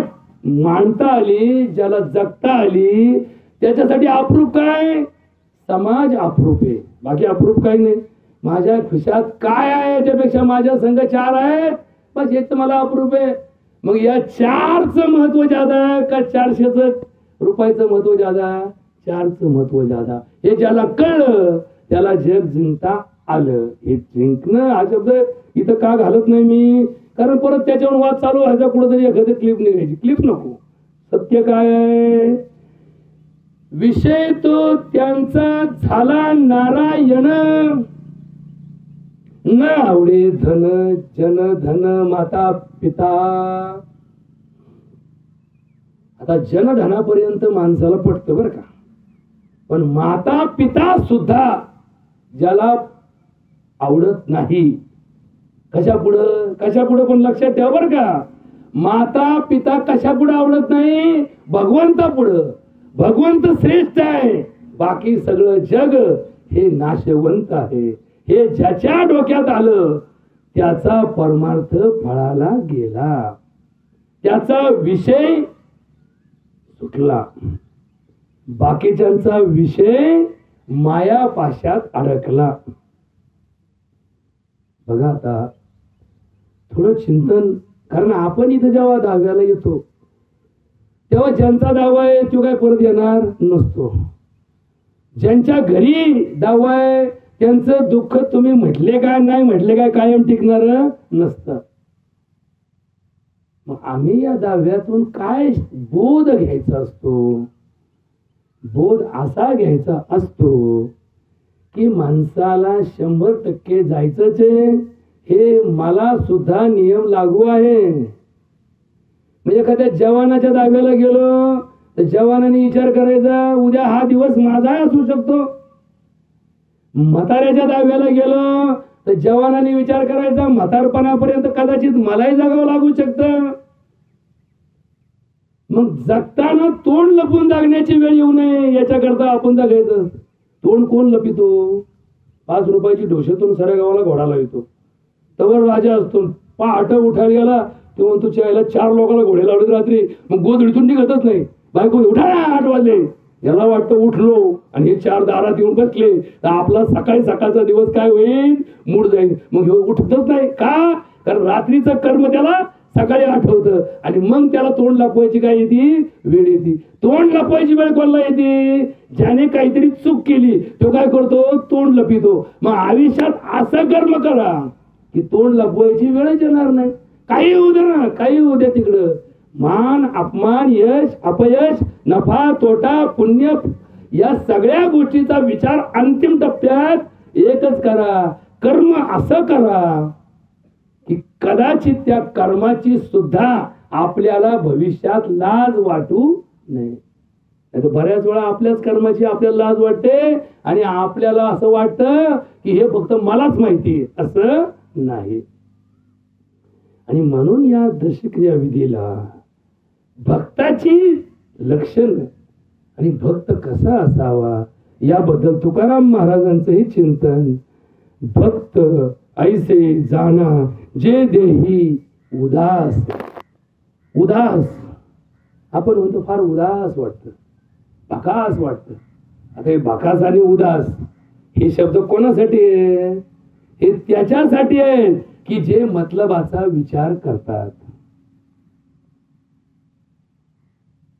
मांडता आली, ज्याला जगता आली, त्याच्यासाठी अप्रूप काय? समाज अप्रूप आहे. बाकी अप्रूप काही नाही. माझ्या खिशात काय आहे याच्यापेक्षा माझ्या संघ 4 आहेत बस, हेच मला अप्रूप आहे. मग या 4चं महत्व ज्यादा का 400 रुपयाचं महत्व ज्यादा? 4चं महत्व ज्यादा. हे ज्याला कळलं त्याला जग जिंकता आलं. हे जिंकणं हा शब्द इथं का घालत नाही मी? कारण परत त्याच्यावर वाद चालू व्हायचा. कुठेतरी एखादी क्लिप निघायची. क्लिप नको. सत्य काय आहे? विषय तो त्यांचा झाला नारायण, न आवडे धन जन धन माता पिता. आता जनधनापर्यंत माणसाला पटतं बरं का, पण माता पिता सुद्धा ज्याला आवडत नाही. कशा पुढं पण लक्षात ठेवा बरं का. माता पिता कशा पुढे आवडत नाही? भगवंता पुढं. भगवंत श्रेष्ठ आहे, बाकी सगळं जग हे नाशवंत आहे. हे ज्याच्या डोक्यात आलं त्याचा परमार्थ फळाला गेला, त्याचा विषय सुटला. बाकीच्यांचा विषय माया पाशात अडकला. बघा आता थोडं चिंतन, कारण आपण इथं जेव्हा 10व्याला येतो तेव्हा ज्यांचा 10वा आहे तो काय परत येणार नसतो. ज्यांच्या घरी 10वा आहे त्यांचं दुःख तुम्ही म्हटले काय नाही म्हटले काय कायम टिकणार नसतं. मग आम्ही या 10व्यातून काय बोध घ्यायचा असतो? बोध असा घ्यायचा असतो की माणसाला 100% जायचंच आहे, हे मला सुद्धा नियम लागू आहे. म्हणजे एखाद्या जवानाच्या 10व्याला गेलो तर जवानाने विचार करायचा उद्या हा दिवस माझा असू शकतो. म्हाताऱ्याच्या 10व्याला गेलो तर जवानाने विचार करायचा म्हातारपणापर्यंत कदाचित मलाही जगावं लागू शकतं. मग जगताना तोंड लपून जगण्याची वेळ येऊ नये याच्याकरता आपण जगायचं. तोंड कोण लपितो? 5 रुपयाची ढोशेतून साऱ्या गावाला घोडाला येतो. तवर राजा असतो. पहाटे उठायला गेला तो म्हणतो चायला 4 लोकांना घोडे लावले रात्री, मग गोधडीतून निघतच नाही. बायको उठा 8 वाजले. याला वाटतं उठलो आणि हे 4 दारात येऊन बसले तर आपला सकाळचा दिवस काय होईल? मूड जाईल. मग हे उठतच नाही. का? कारण रात्रीचं कर्म त्याला सकाळी आठवतं आणि मग त्याला तोंड लपवायची काय येते? वेळ येते. तोंड लपवायची वेळ कोणाला येते? ज्याने काहीतरी चूक केली तो काय करतो? तोंड लपितो. मग आयुष्यात असं कर्म करा की तोंड लपवायची वेळच येणार नाही. काही होऊ दे ना, काही होऊ दे तिकडं. मान अपमान, यश अपयश, नफा तोटा, पुण्य या सगळ्या गोष्टीचा विचार अंतिम टप्प्यात एकच करा. कर्म असं करा की कदाचित त्या कर्माची सुद्धा आपल्याला भविष्यात लाज वाटू नये. बऱ्याच वेळा आपल्याच कर्माची आपल्याला लाज वाटते आणि आपल्याला असं वाटतं की हे फक्त मलाच माहिती आहे. असं नाही. आणि म्हणून या दशक्रिया विधीला भक्ताची लक्षण आणि भक्त कसा असावा याबद्दल तुकाराम महाराजांचंही चिंतन. भक्त ऐसे जाना जे देही उदास. आपण म्हणतो फार उदास वाटतं, भकास वाटतं. आता हे भकास आणि उदास हे शब्द कोणासाठी आहे? हे त्याच्यासाठी आहे की जे मतलबाचा विचार करतात.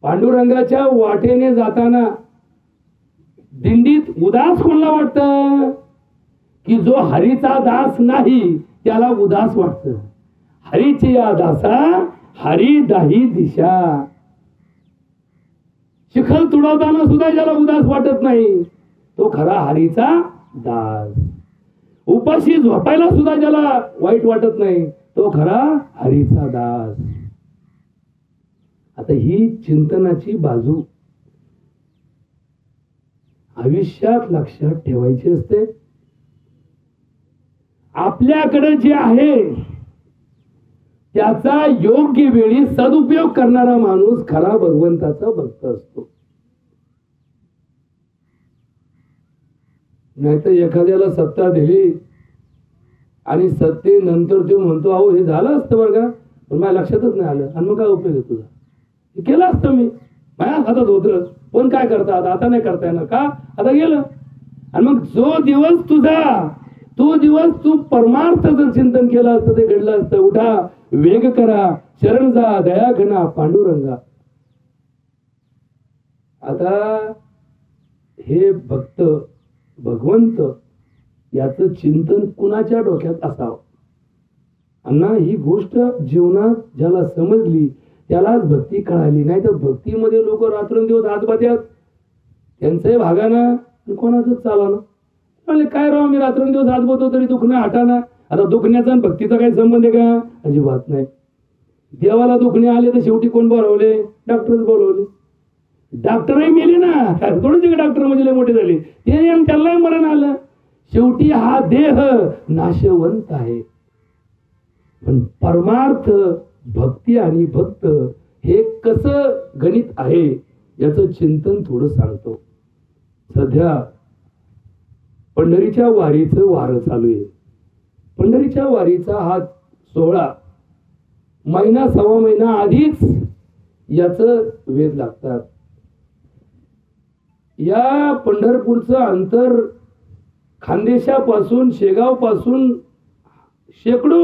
पांडुरंगाच्या वाटेने जाताना दिंडीत उदास कोणाला वाटतं? की जो हरीचा दास नाही त्याला उदास वाटतं. हरीची या दासा हरी दाही दिशा. शिखल तुडवताना सुद्धा ज्याला उदास वाटत नाही तो खरा हरीचा दास. उपाशी झोपायला सुद्धा ज्याला वाईट वाटत नाही तो खरा हरीचा दास. आता ही चिंतनाची बाजू आयुष्यात लक्षात ठेवायची असते. आपल्याकडे जे आहे त्याचा योग्य वेळी सदुपयोग करणारा माणूस खरा भगवंताचा भक्त असतो. नाहीतर एखाद्याला सत्ता दिली आणि सत्तेनंतर तो म्हणतो अहो हे झालं असतं बरं का, पण माझ्या लक्षातच नाही आलं, आणि मग काय उपयोग आहे तुझा? हे केलं असतं मी, माझ्या हातात होतं, पण काय करतात आता नाही करता येणार का, आता गेलं. आणि मग जो दिवस तुझा तो दिवस तू परमार्थ जर चिंतन केलं असतं ते घडलं असतं. उठा, वेग करा, शरण जा, दया घना पांडुरंगा. आता हे भक्त भगवंत याचं चिंतन कुणाच्या डोक्यात असावं. अण्णा ही गोष्ट जीवनात ज्याला समजली त्यालाच भक्ती कळाली. नाही तर भक्तीमध्ये लोक रात्रंदिवस आजबात्यात त्यांचंही भागाना कोणाचंच चालाना. म्हणजे काय राव मी रात्रंदिवस आजबतो तरी दुखणं हटाना. आता दुखण्याचा आणि भक्तीचा काही संबंध आहे का? अजिबात नाही. देवाला दुखणे आले तर शेवटी कोण बोलवले? डॉक्टरच बोलवले. डॉक्टरही मेले ना, थोडेसे डॉक्टर म्हणजे मोठे झाले ते, त्यालाही मरण आलं. शेवटी हा देह नाशवंत आहे. पण परमार्थ भक्ती आणि भक्त हे कसं गणित आहे याचं चिंतन थोडं सांगतो. सध्या पंढरीच्या वारीचं वारं चालू आहे. पंढरीच्या वारीचा हा सोहळा महिना सव्वा महिना आधीच याच वेध लागतात. या पंढरपूरचं अंतर खानदेशापासून शेगाव पासून शेकडो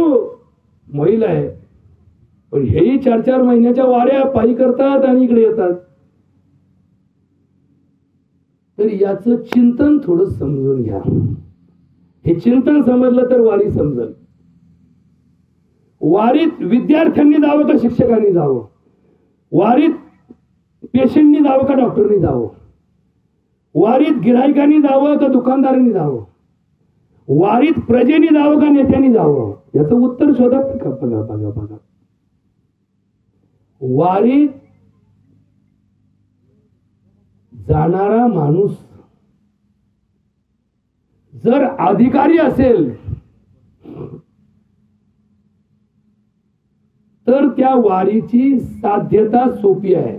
मैल आहे. पण हेही 4-4 महिन्याच्या वाऱ्या पायी करतात आणि इकडे येतात. तर याचं चिंतन थोडं समजून घ्या. हे चिंतन समजलं तर वारी समजल. वारीत विद्यार्थ्यांनी जावं का शिक्षकांनी जावं? वारीत पेशंटनी जावं का डॉक्टरनी जावं? वारीत गिरायकांनी जावं का दुकानदारांनी जावं? वारीत प्रजेनी जावं का नेत्यांनी जावं? याचं उत्तर शोधा. बघा बघा बघा. वारीत जाणारा माणूस जर अधिकारी असेल तर त्या वारीची साध्यता सोपी आहे.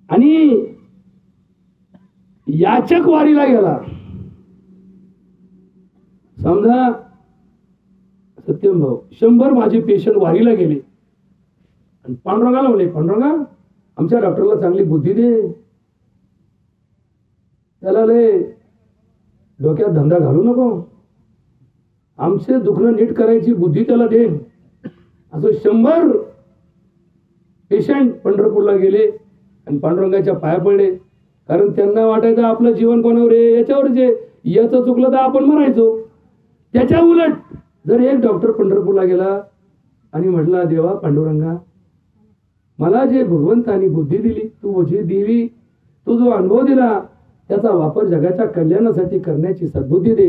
आणि याचक वारीला गेला, समजा सत्यम भाऊ 100 माझे पेशंट वारीला गेले आणि पांडुरंगाला म्हणले पांडुरंगा आमच्या डॉक्टरला चांगली बुद्धी दे, त्याला लय डोक्यात धंदा घालू नको, आमचे दुखणं नीट करायची बुद्धी त्याला दे. असं 100 पेशंट पंढरपूरला गेले आणि पांडुरंगाच्या पाया पडले. कारण त्यांना वाटायचं आपलं जीवन कोणावर आहे, याच्यावर जे याचं चुकलं तर आपण मरायचो. त्याच्या उलट जर एक डॉक्टर पंढरपूरला गेला आणि म्हटला देवा पांडुरंगा मला जे भगवंतानी बुद्धी दिली, तू जी दिली, तू जो अनुभव दिला त्याचा वापर जगाच्या कल्याणासाठी करण्याची सद्बुद्धी दे.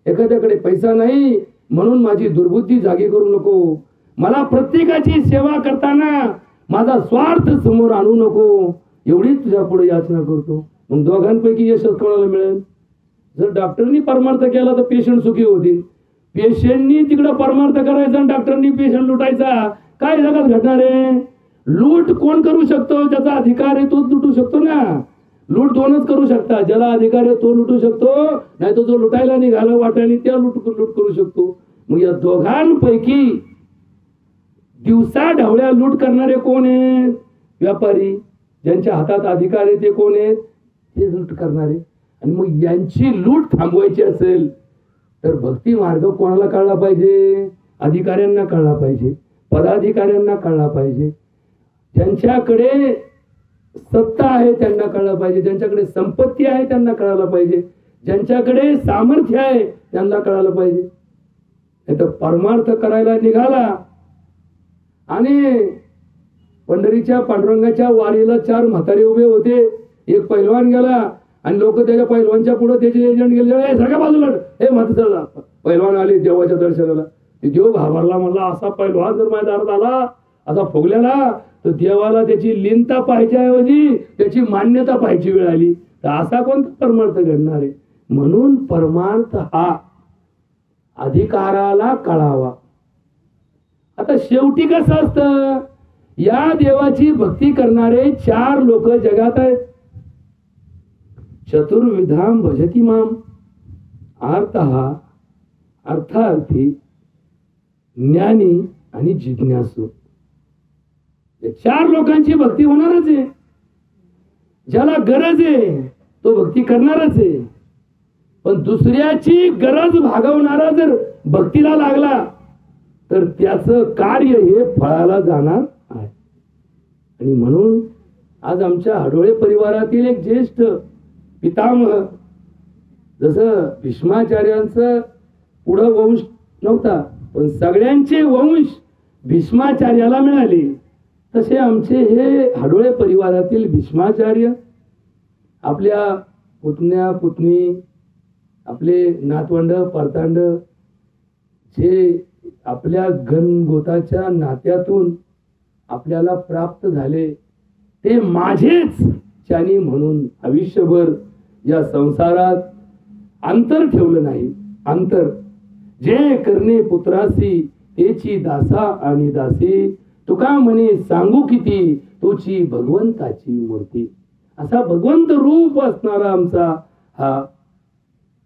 एखाद्याकडे पैसा नाही म्हणून माझी दुर्बुद्धी जागी करू नको. मला प्रत्येकाची सेवा करताना माझा स्वार्थ समोर आणू नको, एवढीच तुझ्या पुढे याचना करतो. मग दोघांपैकी यशच कोणाला मिळेल? जर डॉक्टरनी परमार्थ केला तर पेशंट सुखी होतील. पेशंटनी तिकडं परमार्थ करायचा आणि डॉक्टरनी पेशंट लुटायचा, काय जगात घडणार आहे? लूट कोण करू शकतो? ज्याचा अधिकार आहे तोच लुटू शकतो ना. लूट दोनच करू शकतात, ज्याला अधिकार आहे तो लुटू शकतो, नाही तो जो लुटायला निघाला वाटाने त्या लूट करू शकतो. मग या दोघांपैकी दिवसा ढवळ्या लूट करणारे कोण आहेत? व्यापारी. ज्यांच्या हातात अधिकार आहे ते कोण आहेत? हे लूट करणारे. आणि मग यांची लूट थांबवायची असेल तर भक्ती मार्ग कोणाला कळला पाहिजे? अधिकाऱ्यांना कळला पाहिजे, पदाधिकाऱ्यांना कळला पाहिजे. ज्यांच्याकडे सत्ता आहे त्यांना कळलं पाहिजे, ज्यांच्याकडे संपत्ती आहे त्यांना कळायला पाहिजे, ज्यांच्याकडे सामर्थ्य आहे त्यांना कळायला पाहिजे. नाही तर परमार्थ करायला निघाला आणि पंढरीच्या पांडुरंगाच्या वारीला 4 म्हातारे उभे होते. एक पैलवान गेला आणि लोक त्याच्या पैलवानच्या पुढे त्याचे एजंट गेले, सगळ्या बाजूला हे म्हातारा पैलवान आले देवाच्या दर्शनाला. देव घाबरला, म्हणला असा पैलवान जर माझ्या दारात आला असा फुगल्याला तर देवाला त्याची लीनता पाहायच्या ऐवजी त्याची मान्यता पाहायची वेळ आली. तर असा कोणता परमार्थ घडणार आहे? म्हणून परमार्थ हा अधिकाराला कळावा. आता शेवटी कसं असतं, या देवाची भक्ती करणारे 4 लोक जगात आहेत. चतुर्विधाम भजती माम, अर्थार्थी, ज्ञानी आणि जिज्ञासू. 4 लोकांची भक्ती होणारच आहे. ज्याला गरज आहे तो भक्ती करणारच आहे. पण दुसऱ्याची गरज भागवणारा जर भक्तीला लागला तर त्याचं कार्य हे फळाला जाणार आहे. आणि म्हणून आज आमच्या हडोळे परिवारातील एक ज्येष्ठ पितामह, जसं भीष्माचार्यांचं पुढं वंश नव्हता पण सगळ्यांचे वंश भीष्माचार्याला मिळाले, तसे आमचे हे हडोळे परिवारातील भीष्माचार्य, आपल्या पुतण्या पुतणी, आपले नातवंड परतांड जे आपल्या गणगोताच्या नात्यातून आपल्याला प्राप्त झाले, ते माझेच चानी म्हणून आयुष्यभर या संसारात अंतर ठेवलं नाही. अंतर जे करणे पुत्रासी तेची दासा आणि दासी, तुका म्हणे सांगू किती तोची भगवंताची मूर्ती. असा भगवंत रूप असणारा आमचा हा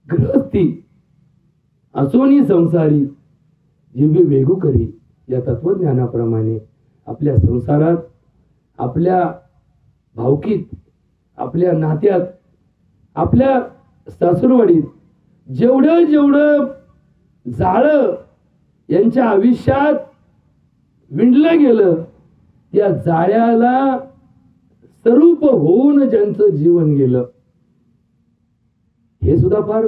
गृहस्थी असोनी संसारी जीवी वेगू करी या तत्वज्ञानाप्रमाणे आपल्या संसारात, आपल्या भावकीत, आपल्या नात्यात, आपल्या सासूरवाडीत जेवढं जेवढं जाळं यांच्या आयुष्यात विंडलं गेलं, त्या जाळ्याला स्वरूप होऊन ज्यांचं जीवन गेलं, हे सुद्धा फार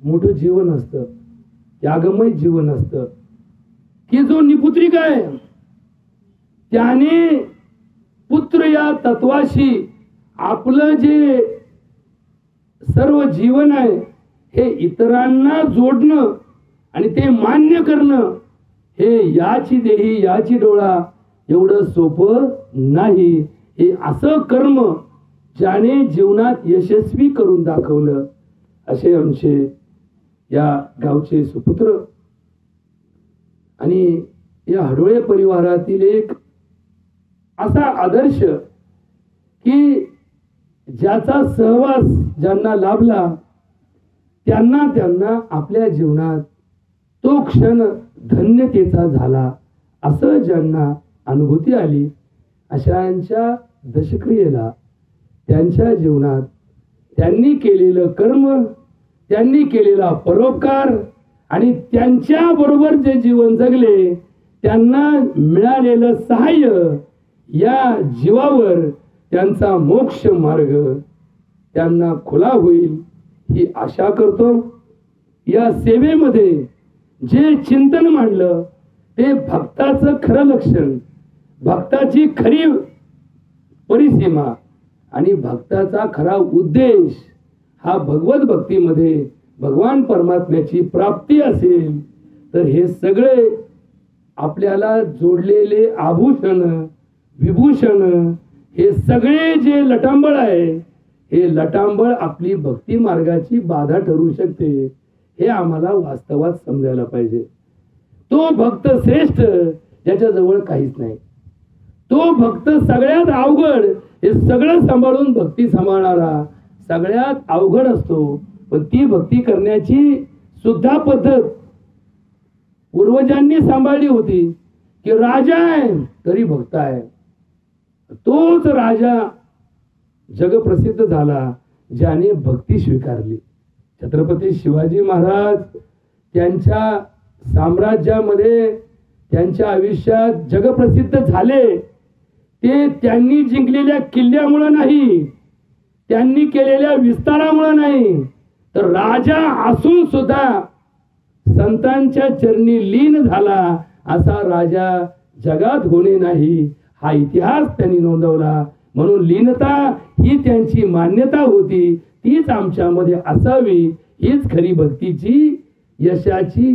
मोठं जीवन असतं, त्यागमय जीवन असतं. की जो निपुत्रिक आहे त्याने पुत्र या तत्वाशी आपलं जे सर्व जीवन आहे हे इतरांना जोडणं आणि ते मान्य करणं, हे याची देही याची डोळा एवढं सोपं नाही. हे असं कर्म ज्याने जीवनात यशस्वी करून दाखवलं, असे आमचे या गावचे सुपुत्र आणि या हडोळे परिवारातील एक असा आदर्श की ज्याचा सहवास ज्यांना लाभला त्यांना आपल्या जीवनात तो क्षण धन्यतेचा झाला असं ज्यांना अनुभूती आली, अशांच्या दशक्रियेला त्यांच्या जीवनात त्यांनी केलेलं कर्म, त्यांनी केलेला परोपकार आणि त्यांच्या बरोबर जे जीवन जगले त्यांना मिळालेलं सहाय्य, या जीवावर त्यांचा मोक्ष मार्ग त्यांना खुला होईल ही आशा करतो. या सेवेमध्ये जे चिंतन मांडलं ते भक्ताचं खरं लक्षण, भक्ताची खरी परिसीमा आणि भक्ताचा खरा उद्देश हा भगवत भक्तीमध्ये भगवान परमात्म्याची प्राप्ती असेल तर हे सगळे आपल्याला जोडलेले आभूषण विभूषण, हे सगळे जे लटांबळ आहे, हे लटांबळ आपली भक्ती मार्गाची बाधा ठरू शकते, हे आम्हाला वास्तवात समजायला पाहिजे. तो भक्त श्रेष्ठ ज्याच्या जवळ काहीच नाही, तो भक्त सगळ्यात अवघड, हे सगळं सांभाळून भक्ती सांभाळणारा सगळ्यात अवघड असतो. पण ती भक्ती करण्याची सुद्धा पद्धत पूर्वजांनी सांभाळली होती की राजा आहे तरी भक्त आहे. तोच राजा जगप्रसिद्ध झाला ज्याने भक्ती स्वीकारली. छत्रपती शिवाजी महाराज त्यांच्या साम्राज्यामध्ये त्यांच्या आयुष्यात जगप्रसिद्ध झाले ते त्यांनी जिंकलेल्या किल्ल्यामुळे नाही, त्यांनी केलेल्या विस्तारामुळे नाही, तर राजा असून सुद्धा संतांच्या चरणी लीन झाला असा राजा जगात होणे नाही, हा इतिहास त्यांनी नोंदवला. म्हणून लीनता ही त्यांची मान्यता होती, तीच आमच्यामध्ये असावी. हीच खरी भक्तीची यशाची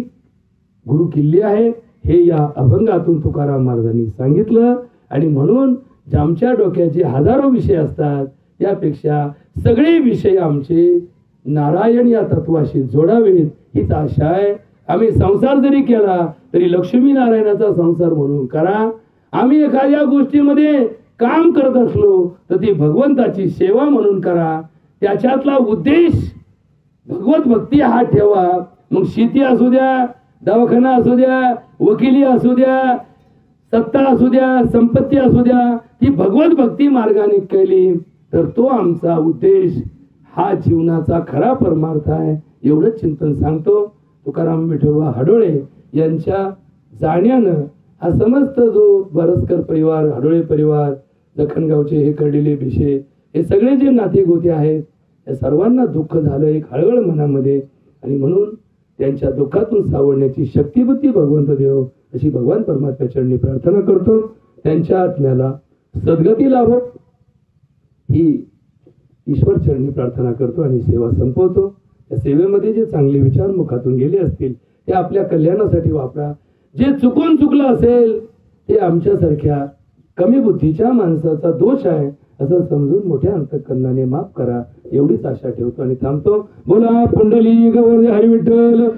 गुरु किल्ली आहे, हे या अभंगातून तुकाराम महाराजांनी सांगितलं. आणि म्हणून आमच्या डोक्याचे हजारो विषय असतात, त्यापेक्षा सगळे विषय आमचे नारायण या तत्वाशी जोडावेत हीच आशा आहे. आम्ही संसार जरी केला तरी लक्ष्मी नारायणाचा संसार म्हणून करा. आम्ही एखाद्या गोष्टीमध्ये काम करत असलो तर ती भगवंताची सेवा म्हणून करा. त्याच्यातला उद्देश भगवत भक्ती हा ठेवा. मग शेती असू द्या, दवाखाना असू द्या, वकिली असू द्या, सत्ता असू द्या, संपत्ती असू द्या, ती भगवत भक्ती मार्गाने केली तर तो आमचा उद्देश हा जीवनाचा खरा परमार्थ आहे. एवढंच चिंतन सांगतो. तुकाराम विठोबा हाडोळे यांच्या जाण्यानं हा समस्त जो बरसकर परिवार, हाडोळे परिवार, जखणगावचे हे कर्डिले भिशे, हे सगळे जे नाते गोते आहेत, या सर्वांना दुःख झालं, एक हळहळ मनामध्ये. आणि म्हणून त्यांच्या दुःखातून सावरण्याची शक्तिबुद्धी भगवंत देव अशी भगवान परमात्म्या चरणी प्रार्थना करतो. त्यांच्या आत्म्याला सद्गती लाभो ही ईश्वर चरणी प्रार्थना करतो आणि सेवा संपवतो. त्या सेवेमध्ये जे चांगले विचार मुखातून गेले असतील ते आपल्या कल्याणासाठी वापरा. जे चुकून चुकलं असेल ते आमच्यासारख्या कमी बुद्धीच्या माणसाचा दोष आहे असं समजून मोठ्या अंतःकरणाने माफ करा, एवढीच आशा ठेवतो आणि थांबतो. बोला पुंडलिक वरदे हरी विठ्ठल.